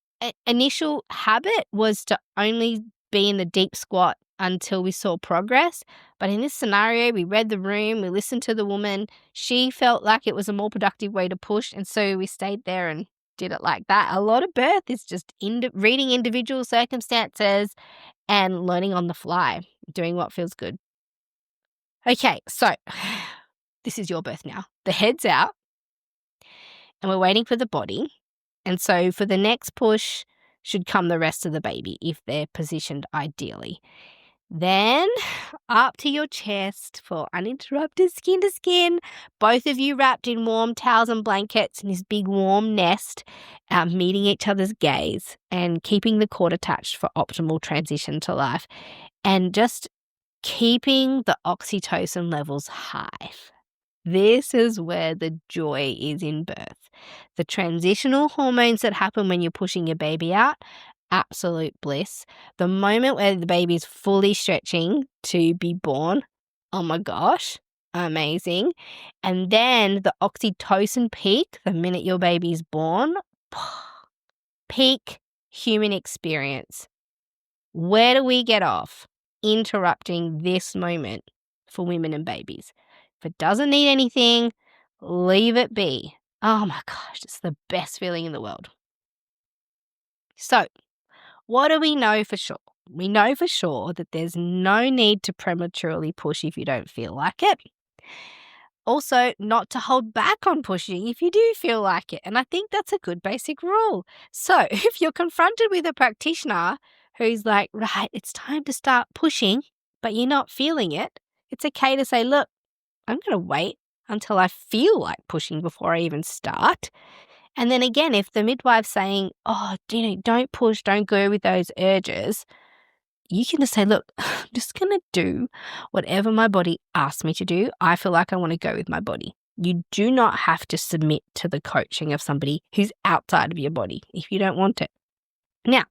initial habit was to only be in the deep squat until we saw progress. But in this scenario, we read the room, we listened to the woman. She felt like it was a more productive way to push. And so we stayed there and did it like that. A lot of birth is just reading individual circumstances and learning on the fly, doing what feels good. Okay, so this is your birth now. The head's out and we're waiting for the body. And so for the next push should come the rest of the baby if they're positioned ideally. Then up to your chest for uninterrupted skin to skin. Both of you wrapped in warm towels and blankets in this big warm nest, meeting each other's gaze and keeping the cord attached for optimal transition to life. And just keeping the oxytocin levels high. This is where the joy is in birth. The transitional hormones that happen when you're pushing your baby out, absolute bliss. The moment where the baby is fully stretching to be born, oh my gosh, amazing. And then the oxytocin peak, the minute your baby's born, peak human experience. Where do we get off interrupting this moment for women and babies? If it doesn't need anything, leave it be. Oh my gosh, it's the best feeling in the world. So, what do we know for sure? We know for sure that there's no need to prematurely push if you don't feel like it. Also, not to hold back on pushing if you do feel like it. And I think that's a good basic rule. So, if you're confronted with a practitioner who's like, right, it's time to start pushing, but you're not feeling it, it's okay to say, look, I'm going to wait until I feel like pushing before I even start. And then again, if the midwife's saying, oh, don't push, don't go with those urges, you can just say, look, I'm just going to do whatever my body asks me to do. I feel like I want to go with my body. You do not have to submit to the coaching of somebody who's outside of your body if you don't want it. Now,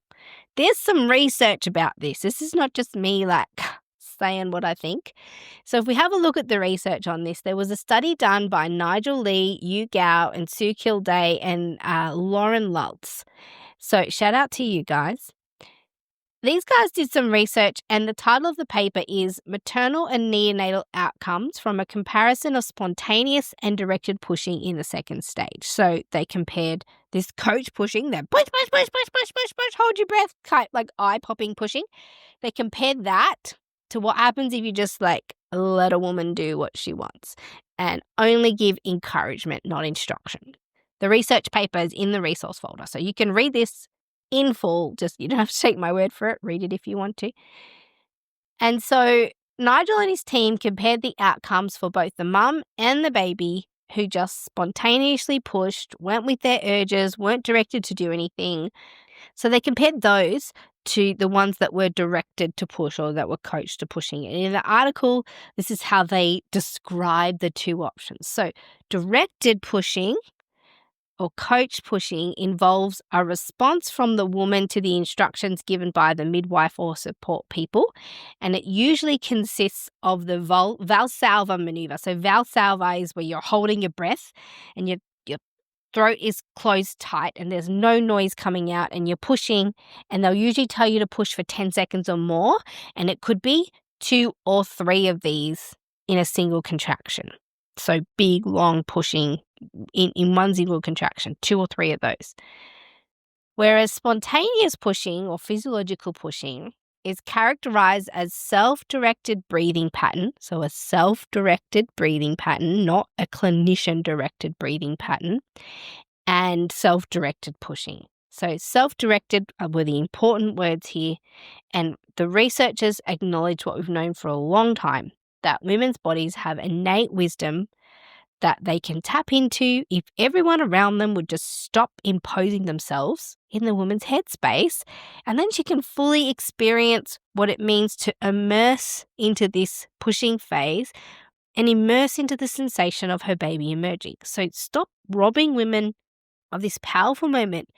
there's some research about this. This is not just me saying what I think. So if we have a look at the research on this, there was a study done by Nigel Lee, Yu Gao, and Sue Kilday and Lauren Lultz. So shout out to you guys. These guys did some research, and the title of the paper is Maternal and Neonatal Outcomes from a Comparison of Spontaneous and Directed Pushing in the Second Stage. So they compared this coach pushing, that push, push, push, push, push, push, push, hold your breath, like eye-popping pushing. They compared that to what happens if you just let a woman do what she wants and only give encouragement, not instruction. The research paper is in the resource folder, so you can read this in full. Just you don't have to take my word for it. Read it if you want to. And so Nigel and his team compared the outcomes for both the mum and the baby who just spontaneously pushed, went with their urges, weren't directed to do anything. So they compared those to the ones that were directed to push or that were coached to pushing. And in the article, this is how they describe the two options. So directed pushing or coach pushing involves a response from the woman to the instructions given by the midwife or support people, and it usually consists of the Valsalva maneuver. So Valsalva is where you're holding your breath and your throat is closed tight and there's no noise coming out and you're pushing, and they'll usually tell you to push for 10 seconds or more, and it could be 2 or 3 of these in a single contraction. So big, long pushing in one single contraction, 2 or 3 of those. Whereas spontaneous pushing or physiological pushing is characterized as self-directed breathing pattern. So a self-directed breathing pattern, not a clinician-directed breathing pattern, and self-directed pushing. So self-directed were the important words here, and the researchers acknowledge what we've known for a long time, that women's bodies have innate wisdom that they can tap into if everyone around them would just stop imposing themselves in the woman's headspace, and then she can fully experience what it means to immerse into this pushing phase and immerse into the sensation of her baby emerging. So stop robbing women of this powerful moment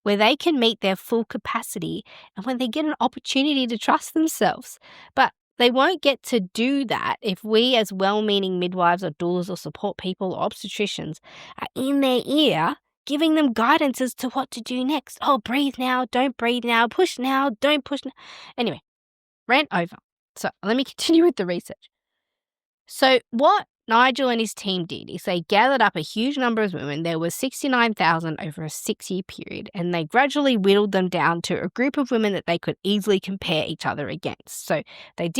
where they can meet their full capacity and when they get an opportunity to trust themselves. But they won't get to do that if we, as well-meaning midwives or doulas or support people or obstetricians, are in their ear giving them guidance as to what to do next. Oh, breathe now, don't breathe now, push now, don't push now. Anyway, rant over. So let me continue with the research. So what Nigel and his team did is they gathered up a huge number of women. There were 69,000 over a 6-year period, and they gradually whittled them down to a group of women that they could easily compare each other against. So they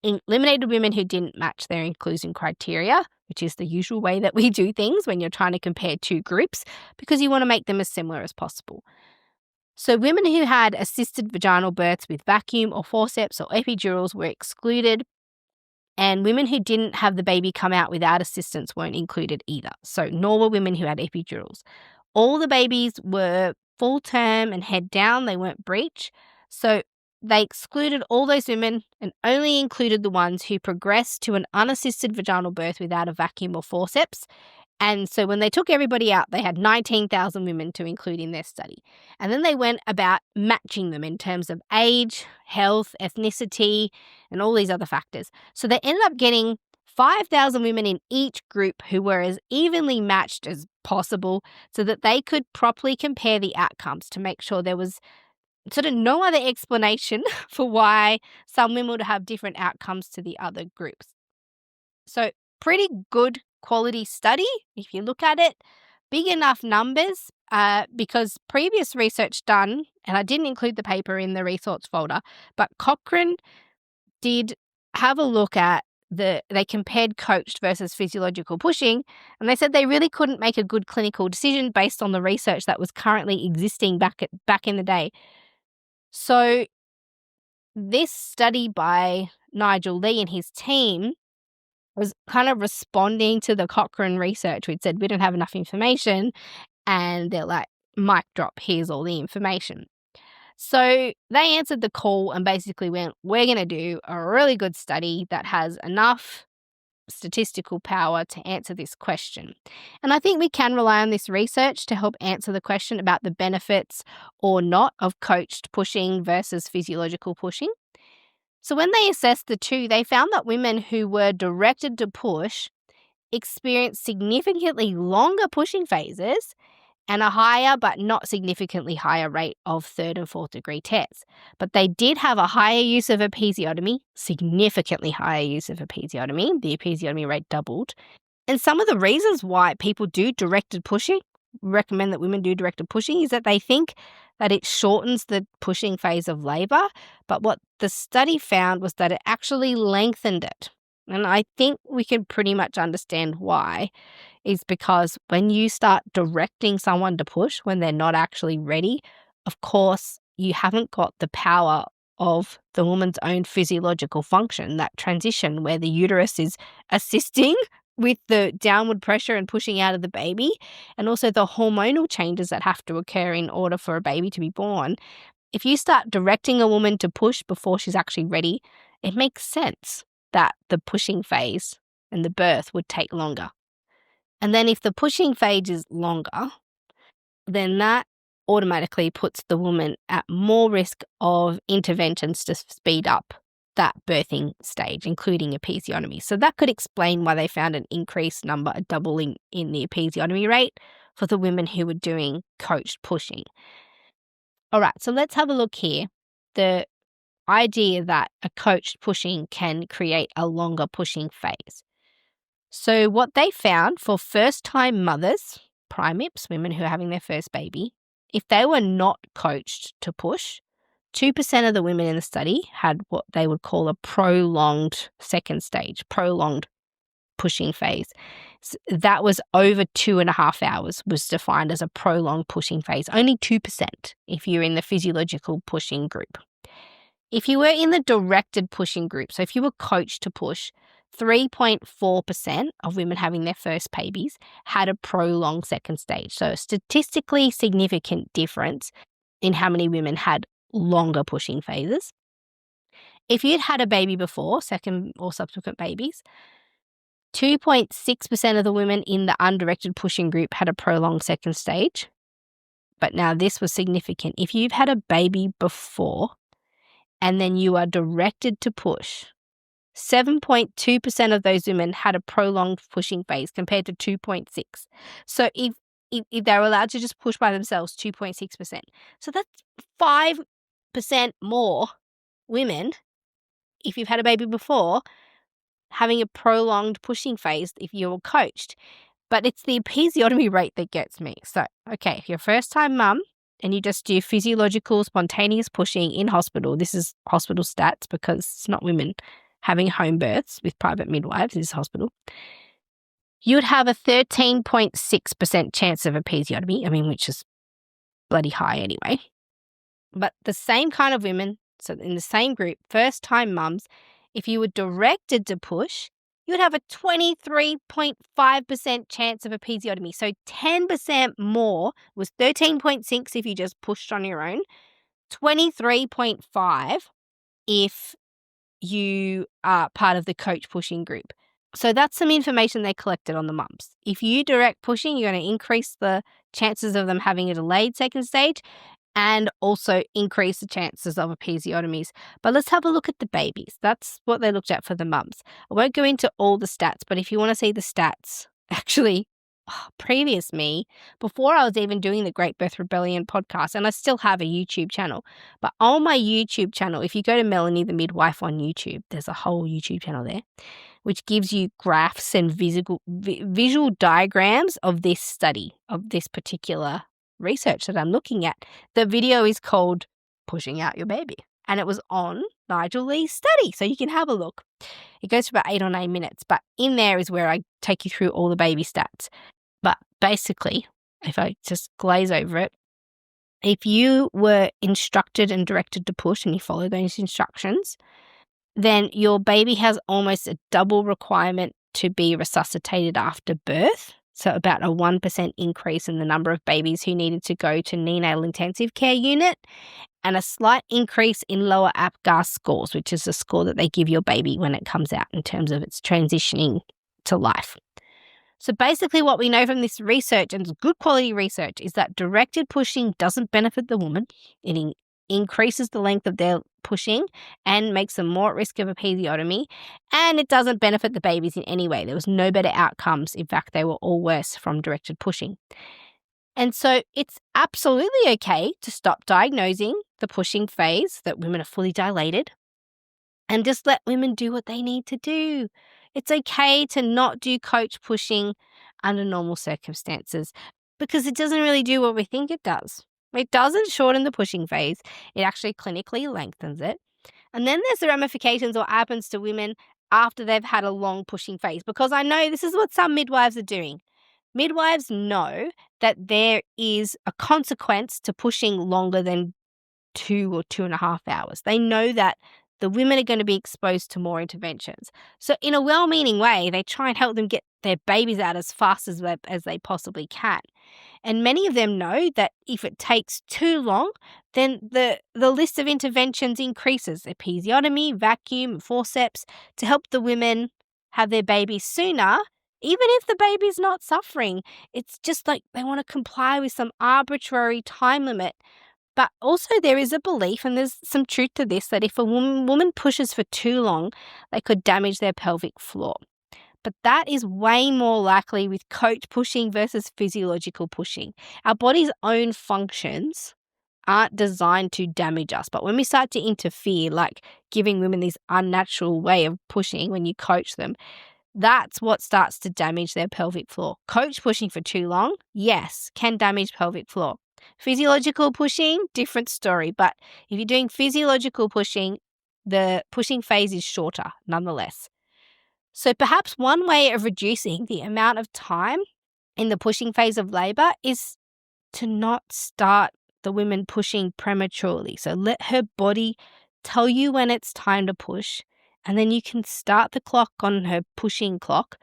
eliminated women who didn't match their inclusion criteria, which is the usual way that we do things when you're trying to compare 2 groups, because you want to make them as similar as possible. So women who had assisted vaginal births with vacuum or forceps or epidurals were excluded, and women who didn't have the baby come out without assistance weren't included either. So nor were women who had epidurals. All the babies were full term and head down. They weren't breech. So they excluded all those women and only included the ones who progressed to an unassisted vaginal birth without a vacuum or forceps. And so when they took everybody out, they had 19,000 women to include in their study. And then they went about matching them in terms of age, health, ethnicity, and all these other factors. So they ended up getting 5,000 women in each group who were as evenly matched as possible so that they could properly compare the outcomes to make sure there was sort of no other explanation for why some women would have different outcomes to the other groups. So pretty good quality study, if you look at it. Big enough numbers because previous research done, and I didn't include the paper in the resource folder, but Cochrane did have a look at they compared coached versus physiological pushing, and they said they really couldn't make a good clinical decision based on the research that was currently existing back in the day. So this study by Nigel Lee and his team was kind of responding to the Cochrane research, which said we don't have enough information, and they're like, mic drop, here's all the information. So they answered the call and basically went, we're going to do a really good study that has enough statistical power to answer this question. And I think we can rely on this research to help answer the question about the benefits or not of coached pushing versus physiological pushing. So when they assessed the two, they found that women who were directed to push experienced significantly longer pushing phases and a higher but not significantly higher rate of 3rd and 4th degree tears. But they did have a higher use of episiotomy, significantly higher use of episiotomy. The episiotomy rate doubled. And some of the reasons why people do directed pushing, recommend that women do directed pushing, is that they think that it shortens the pushing phase of labour. But what the study found was that it actually lengthened it. And I think we can pretty much understand why. Is because when you start directing someone to push when they're not actually ready, of course, you haven't got the power of the woman's own physiological function, that transition where the uterus is assisting with the downward pressure and pushing out of the baby, and also the hormonal changes that have to occur in order for a baby to be born. If you start directing a woman to push before she's actually ready, it makes sense that the pushing phase and the birth would take longer. And then if the pushing phase is longer, then that automatically puts the woman at more risk of interventions to speed up that birthing stage, including episiotomy. So that could explain why they found an increased number, a doubling in the episiotomy rate for the women who were doing coached pushing. All right, so let's have a look here. The idea that a coached pushing can create a longer pushing phase. So what they found for first-time mothers, primips, women who are having their first baby, if they were not coached to push, 2% of the women in the study had what they would call a prolonged second stage, prolonged pushing phase. So that was over 2.5 hours was defined as a prolonged pushing phase. Only 2% if you're in the physiological pushing group. If you were in the directed pushing group, so if you were coached to push, 3.4% of women having their first babies had a prolonged second stage. So a statistically significant difference in how many women had longer pushing phases. If you'd had a baby before, second or subsequent babies, 2.6% of the women in the undirected pushing group had a prolonged second stage. But now this was significant. If you've had a baby before and then you are directed to push, 7.2% of those women had a prolonged pushing phase compared to 2.6%. So if they were allowed to just push by themselves, 2.6%. So that's 5% more women, if you've had a baby before, having a prolonged pushing phase if you were coached. But it's the episiotomy rate that gets me. So, okay, if you're a first-time mum and you just do physiological spontaneous pushing in hospital, this is hospital stats because it's not women having home births with private midwives, this is hospital, you would have a 13.6% chance of episiotomy, which is bloody high anyway. But the same kind of women, so in the same group, first-time mums, if you were directed to push, you would have a 23.5% chance of episiotomy. So 10% more was 13.6 if you just pushed on your own, 23.5 if you are part of the coach pushing group. So that's some information they collected on the mums. If you direct pushing, you're going to increase the chances of them having a delayed second stage and also increase the chances of episiotomies. But let's have a look at the babies. That's what they looked at for the mums. I won't go into all the stats, but if you want to see the stats, actually, previous me, before I was even doing the Great Birth Rebellion podcast, and I still have a YouTube channel, but on my YouTube channel, if you go to Melanie the Midwife on YouTube, there's a whole YouTube channel there, which gives you graphs and visual diagrams of this study, of this particular research that I'm looking at. The video is called Pushing Out Your Baby, and it was on Nigel Lee's study, so you can have a look. It goes for about 8 or 9 minutes, but in there is where I take you through all the baby stats. But basically, if I just glaze over it, if you were instructed and directed to push and you follow those instructions, then your baby has almost a double requirement to be resuscitated after birth. So about a 1% increase in the number of babies who needed to go to neonatal intensive care unit, and a slight increase in lower APGAR scores, which is the score that they give your baby when it comes out in terms of its transitioning to life. So basically what we know from this research, and it's good quality research, is that directed pushing doesn't benefit the woman. It increases the length of their pushing and makes them more at risk of episiotomy, and it doesn't benefit the babies in any way. There was no better outcomes. In fact, they were all worse from directed pushing. And so it's absolutely okay to stop diagnosing the pushing phase that women are fully dilated and just let women do what they need to do. It's okay to not do coach pushing under normal circumstances because it doesn't really do what we think it does. It doesn't shorten the pushing phase. It actually clinically lengthens it. And then there's the ramifications what happens to women after they've had a long pushing phase, because I know this is what some midwives are doing. Midwives know that there is a consequence to pushing longer than 2 or 2.5 hours. They know that the women are going to be exposed to more interventions. So in a well-meaning way, they try and help them get their babies out as fast as they possibly can. And many of them know that if it takes too long, then the list of interventions increases: episiotomy, vacuum, forceps, to help the women have their babies sooner even if the baby's not suffering. It's just like they want to comply with some arbitrary time limit. But also there is a belief, and there's some truth to this, that if a woman pushes for too long, they could damage their pelvic floor. But that is way more likely with coach pushing versus physiological pushing. Our body's own functions aren't designed to damage us. But when we start to interfere, like giving women this unnatural way of pushing when you coach them, that's what starts to damage their pelvic floor. Coach pushing for too long, yes, can damage pelvic floor. Physiological pushing, different story. But if you're doing physiological pushing, the pushing phase is shorter nonetheless. So perhaps one way of reducing the amount of time in the pushing phase of labor is to not start the women pushing prematurely. So let her body tell you when it's time to push, and then you can start the clock on her pushing clock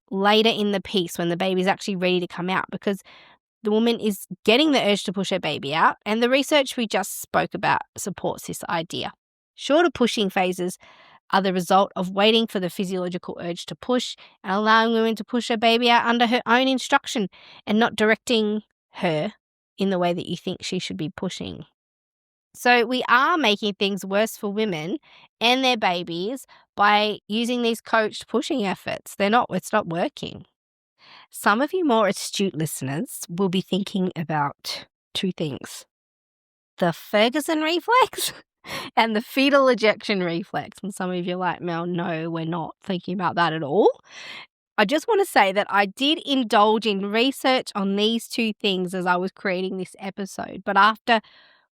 later in the piece when the baby's actually ready to come out, because the woman is getting the urge to push her baby out, and the research we just spoke about supports this idea. Shorter pushing phases are the result of waiting for the physiological urge to push and allowing women to push her baby out under her own instruction and not directing her in the way that you think she should be pushing. So we are making things worse for women and their babies by using these coached pushing efforts. It's not working. Some of you more astute listeners will be thinking about two things: the Ferguson reflex and the fetal ejection reflex. And some of you are like, Mel, no, we're not thinking about that at all. I just want to say that I did indulge in research on these two things as I was creating this episode. But after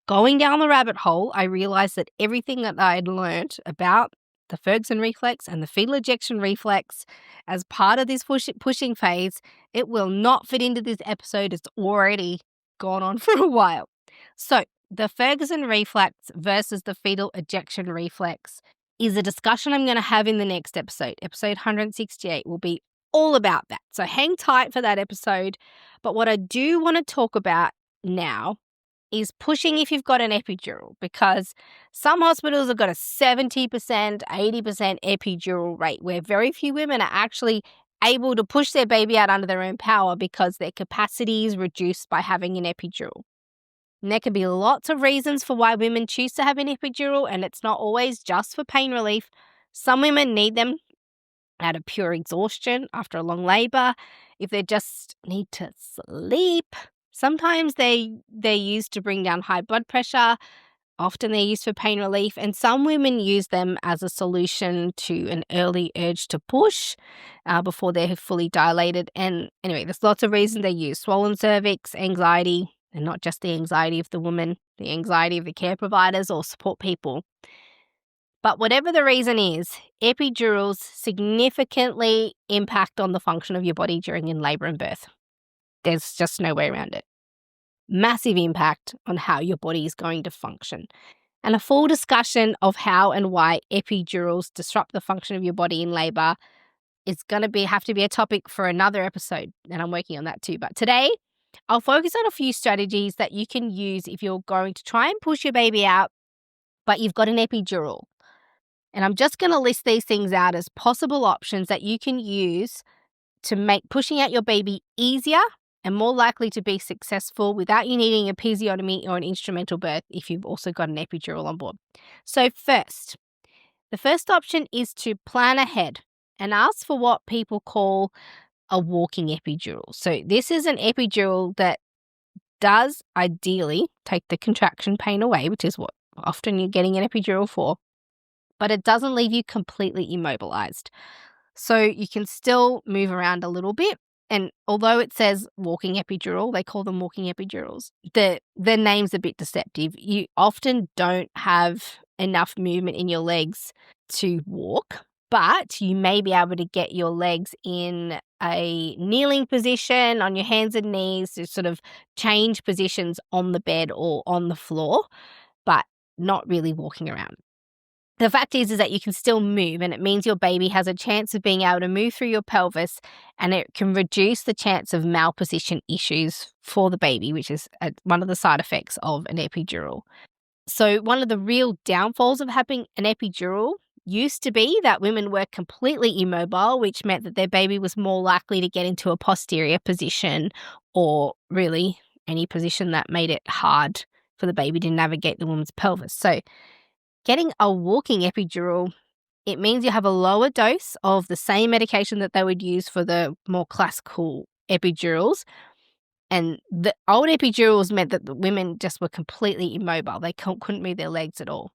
going down the rabbit hole, I realized that everything that I had learned about the Ferguson reflex and the fetal ejection reflex as part of this pushing phase, it will not fit into this episode. It's already gone on for a while. So the Ferguson reflex versus the fetal ejection reflex is a discussion I'm going to have in the next episode. Episode 168 will be all about that. So hang tight for that episode. But what I do want to talk about now is pushing if you've got an epidural, because some hospitals have got a 70%, 80% epidural rate where very few women are actually able to push their baby out under their own power because their capacity is reduced by having an epidural. And there can be lots of reasons for why women choose to have an epidural, and it's not always just for pain relief. Some women need them out of pure exhaustion after a long labor, if they just need to sleep. Sometimes they're used to bring down high blood pressure. Often they're used for pain relief, and some women use them as a solution to an early urge to push before they're fully dilated. And anyway, there's lots of reasons they use: swollen cervix, anxiety, and not just the anxiety of the woman, the anxiety of the care providers or support people. But whatever the reason is, epidurals significantly impact on the function of your body during in labor and birth. There's just no way around it. Massive impact on how your body is going to function. And a full discussion of how and why epidurals disrupt the function of your body in labor is going to have to be a topic for another episode, and I'm working on that too. But today, I'll focus on a few strategies that you can use if you're going to try and push your baby out, but you've got an epidural. And I'm just going to list these things out as possible options that you can use to make pushing out your baby easier and more likely to be successful without you needing a episiotomy or an instrumental birth if you've also got an epidural on board. So first, the first option is to plan ahead and ask for what people call a walking epidural. So this is an epidural that does ideally take the contraction pain away, which is what often you're getting an epidural for, but it doesn't leave you completely immobilized. So you can still move around a little bit. And although it says walking epidural, they call them walking epidurals. The name's a bit deceptive. You often don't have enough movement in your legs to walk, but you may be able to get your legs in a kneeling position on your hands and knees to sort of change positions on the bed or on the floor, but not really walking around. The fact is that you can still move, and it means your baby has a chance of being able to move through your pelvis, and it can reduce the chance of malposition issues for the baby, which is one of the side effects of an epidural. So one of the real downfalls of having an epidural used to be that women were completely immobile, which meant that their baby was more likely to get into a posterior position or really any position that made it hard for the baby to navigate the woman's pelvis. So getting a walking epidural, it means you have a lower dose of the same medication that they would use for the more classical epidurals. And the old epidurals meant that the women just were completely immobile. They couldn't move their legs at all.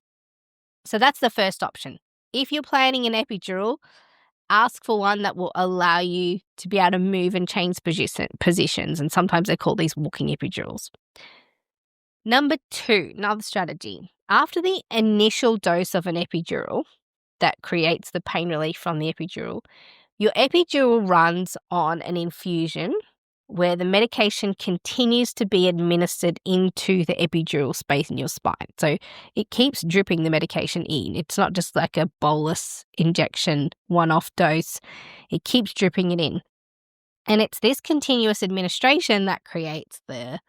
So that's the first option. If you're planning an epidural, ask for one that will allow you to be able to move and change positions. And sometimes they call these walking epidurals. Number 2, another strategy. After the initial dose of an epidural that creates the pain relief from the epidural, your epidural runs on an infusion where the medication continues to be administered into the epidural space in your spine. So it keeps dripping the medication in. It's not just like a bolus injection, one-off dose. It keeps dripping it in. And it's this continuous administration that creates the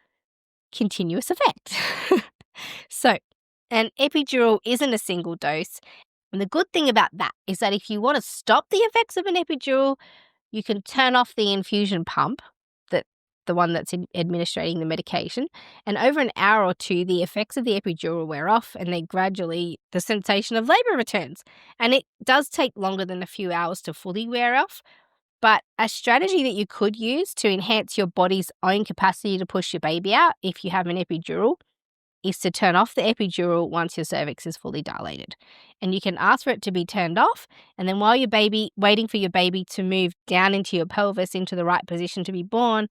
continuous effect. So an epidural isn't a single dose. And the good thing about that is that if you want to stop the effects of an epidural, you can turn off the infusion pump, the one that's administrating the medication, and over an hour or two, the effects of the epidural wear off and then gradually the sensation of labor returns. And it does take longer than a few hours to fully wear off, but a strategy that you could use to enhance your body's own capacity to push your baby out if you have an epidural is to turn off the epidural once your cervix is fully dilated. And you can ask for it to be turned off, and then while your baby, waiting for your baby to move down into your pelvis into the right position to be born,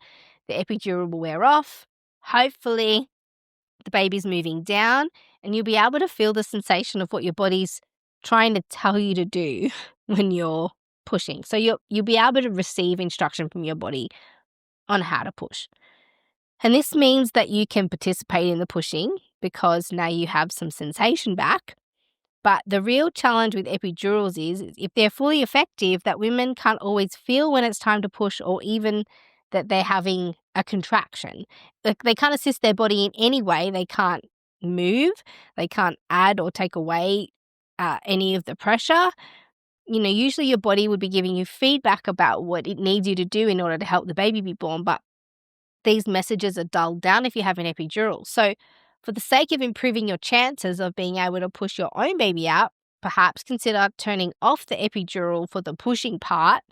the epidural will wear off. Hopefully, the baby's moving down, and you'll be able to feel the sensation of what your body's trying to tell you to do when you're pushing. So you'll be able to receive instruction from your body on how to push. And this means that you can participate in the pushing because now you have some sensation back. But the real challenge with epidurals is if they're fully effective, that women can't always feel when it's time to push or even that they're having a contraction. Like they can't assist their body in any way. They can't move. They can't add or take away any of the pressure. You know, usually your body would be giving you feedback about what it needs you to do in order to help the baby be born, but these messages are dulled down if you have an epidural. So for the sake of improving your chances of being able to push your own baby out, perhaps consider turning off the epidural for the pushing part.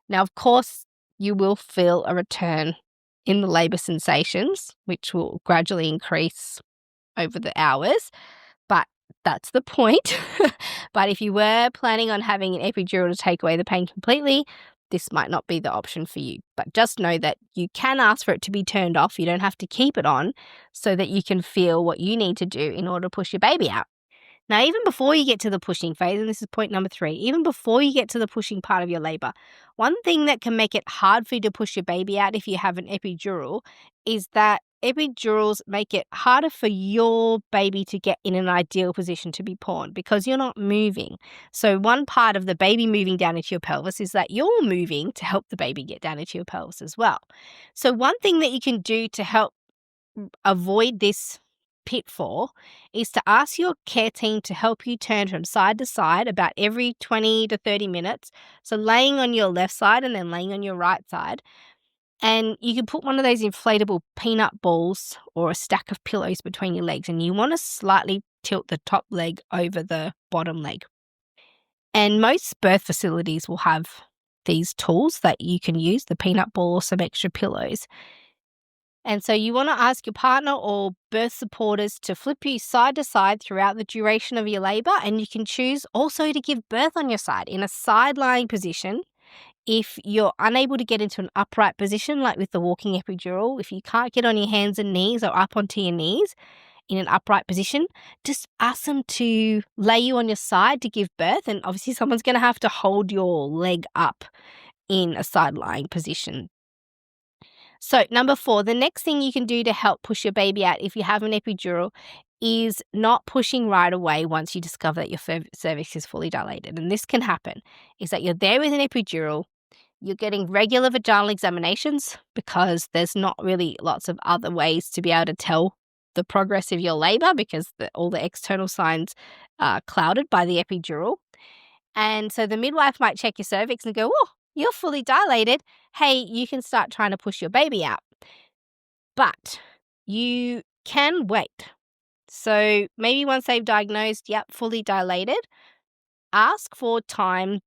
Now, of course, you will feel a return in the labor sensations, which will gradually increase over the hours, but that's the point. But if you were planning on having an epidural to take away the pain completely, this might not be the option for you. But just know that you can ask for it to be turned off. You don't have to keep it on so that you can feel what you need to do in order to push your baby out. Now, even before you get to the pushing phase, and this is point number 3, even before you get to the pushing part of your labor, one thing that can make it hard for you to push your baby out if you have an epidural is that epidurals make it harder for your baby to get in an ideal position to be born because you're not moving. So one part of the baby moving down into your pelvis is that you're moving to help the baby get down into your pelvis as well. So one thing that you can do to help avoid this pitfall is to ask your care team to help you turn from side to side about every 20 to 30 minutes. So laying on your left side and then laying on your right side. And you can put one of those inflatable peanut balls or a stack of pillows between your legs, and you want to slightly tilt the top leg over the bottom leg. And most birth facilities will have these tools that you can use, the peanut ball or some extra pillows. And so you want to ask your partner or birth supporters to flip you side to side throughout the duration of your labor, and you can choose also to give birth on your side in a side-lying position. If you're unable to get into an upright position, like with the walking epidural, if you can't get on your hands and knees or up onto your knees in an upright position, just ask them to lay you on your side to give birth. And obviously someone's going to have to hold your leg up in a side-lying position. So number 4, the next thing you can do to help push your baby out if you have an epidural is not pushing right away once you discover that your cervix is fully dilated. And this can happen, is that you're there with an epidural, you're getting regular vaginal examinations because there's not really lots of other ways to be able to tell the progress of your labor because all the external signs are clouded by the epidural. And so the midwife might check your cervix and go, oh, you're fully dilated. Hey, you can start trying to push your baby out. But you can wait. So maybe once they've diagnosed, yep, fully dilated, ask for time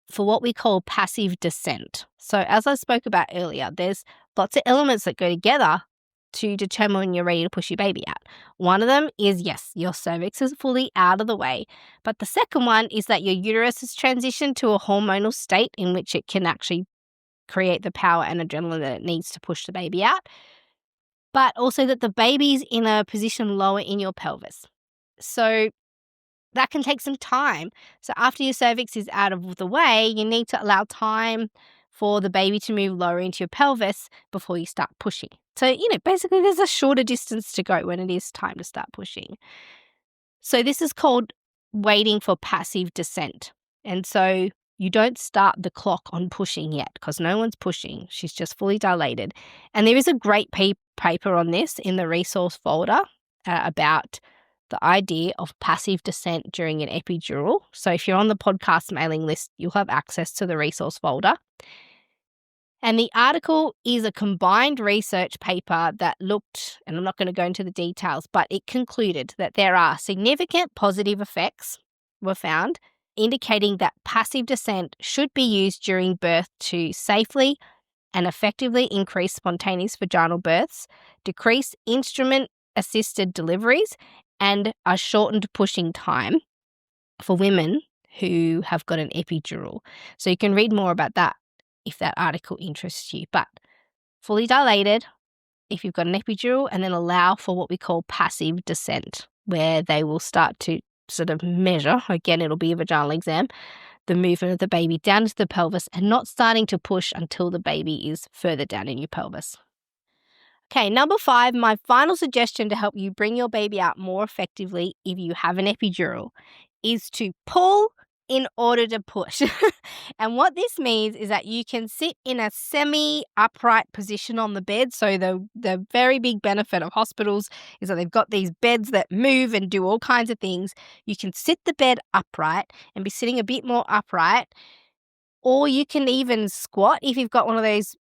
for what we call passive descent. So as I spoke about earlier, there's lots of elements that go together to determine when you're ready to push your baby out. One of them is, yes, your cervix is fully out of the way. But the second one is that your uterus has transitioned to a hormonal state in which it can actually create the power and adrenaline that it needs to push the baby out. But also that the baby's in a position lower in your pelvis. So that can take some time. So after your cervix is out of the way, you need to allow time for the baby to move lower into your pelvis before you start pushing. So, basically there's a shorter distance to go when it is time to start pushing. So this is called waiting for passive descent. And so you don't start the clock on pushing yet because no one's pushing. She's just fully dilated. And there is a great paper on this in the resource folder about the idea of passive descent during an epidural. So if you're on the podcast mailing list, you'll have access to the resource folder. And the article is a combined research paper that looked, and I'm not going to go into the details, but it concluded that there are significant positive effects were found, indicating that passive descent should be used during birth to safely and effectively increase spontaneous vaginal births, decrease instrument-assisted deliveries, and a shortened pushing time for women who have got an epidural. So you can read more about that if that article interests you. But fully dilated, if you've got an epidural, and then allow for what we call passive descent, where they will start to sort of measure, again, it'll be a vaginal exam, the movement of the baby down into the pelvis and not starting to push until the baby is further down in your pelvis. Okay, number 5, my final suggestion to help you bring your baby out more effectively if you have an epidural is to pull in order to push. And what this means is that you can sit in a semi-upright position on the bed. So the very big benefit of hospitals is that they've got these beds that move and do all kinds of things. You can sit the bed upright and be sitting a bit more upright, or you can even squat if you've got one of those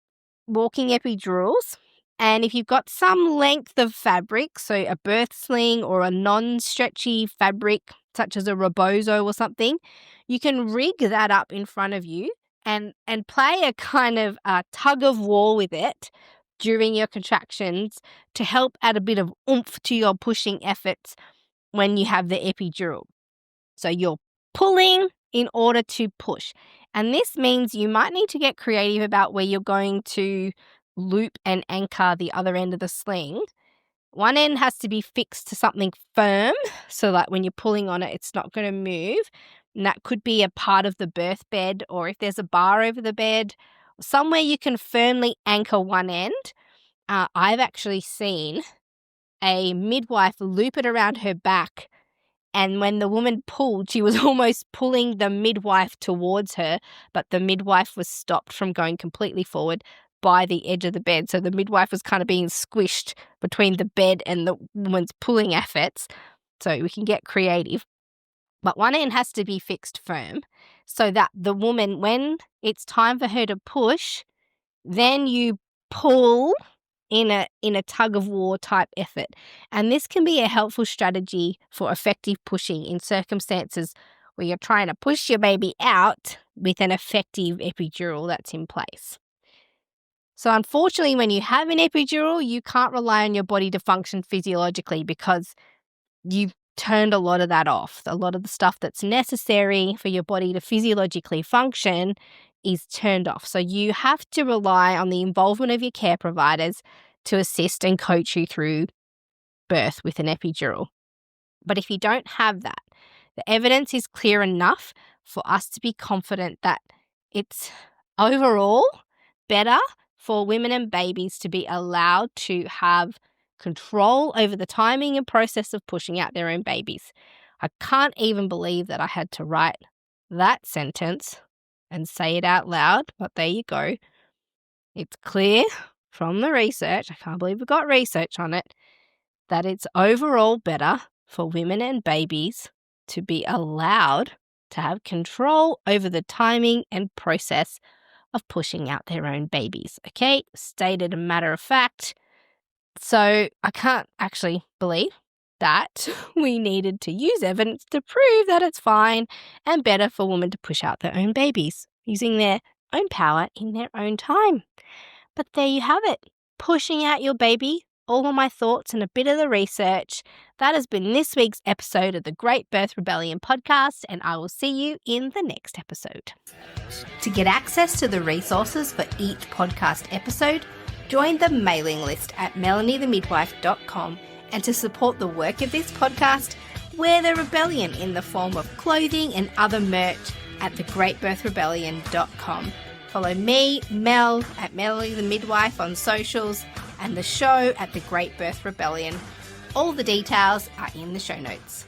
walking epidurals. And if you've got some length of fabric, so a birth sling or a non-stretchy fabric, such as a rebozo or something, you can rig that up in front of you and play a kind of tug of war with it during your contractions to help add a bit of oomph to your pushing efforts when you have the epidural. So you're pulling in order to push. And this means you might need to get creative about where you're going to loop and anchor the other end of the sling. One end has to be fixed to something firm so that when you're pulling on it, it's not going to move. And that could be a part of the birth bed, or if there's a bar over the bed, somewhere you can firmly anchor one end. I've actually seen a midwife loop it around her back, and when the woman pulled, she was almost pulling the midwife towards her, but the midwife was stopped from going completely forward by the edge of the bed. So the midwife was kind of being squished between the bed and the woman's pulling efforts. So we can get creative. But one end has to be fixed firm so that the woman, when it's time for her to push, then you pull in a tug of war type effort. And this can be a helpful strategy for effective pushing in circumstances where you're trying to push your baby out with an effective epidural that's in place. So unfortunately, when you have an epidural, you can't rely on your body to function physiologically because you've turned a lot of that off. A lot of the stuff that's necessary for your body to physiologically function is turned off. So you have to rely on the involvement of your care providers to assist and coach you through birth with an epidural. But if you don't have that, the evidence is clear enough for us to be confident that it's overall better for women and babies to be allowed to have control over the timing and process of pushing out their own babies. I can't even believe that I had to write that sentence and say it out loud, but there you go. It's clear from the research, I can't believe we got research on it, that it's overall better for women and babies to be allowed to have control over the timing and process of pushing out their own babies. Okay, stated a matter of fact. So I can't actually believe that we needed to use evidence to prove that it's fine and better for women to push out their own babies using their own power in their own time. But there you have it. Pushing out your baby, all of my thoughts and a bit of the research. That has been this week's episode of the Great Birth Rebellion podcast, and I will see you in the next episode. To get access to the resources for each podcast episode, join the mailing list at melaniethemidwife.com, and to support the work of this podcast, wear the rebellion in the form of clothing and other merch at thegreatbirthrebellion.com. Follow me, Mel, at Melanie the Midwife on socials, and the show at The Great Birth Rebellion. All the details are in the show notes.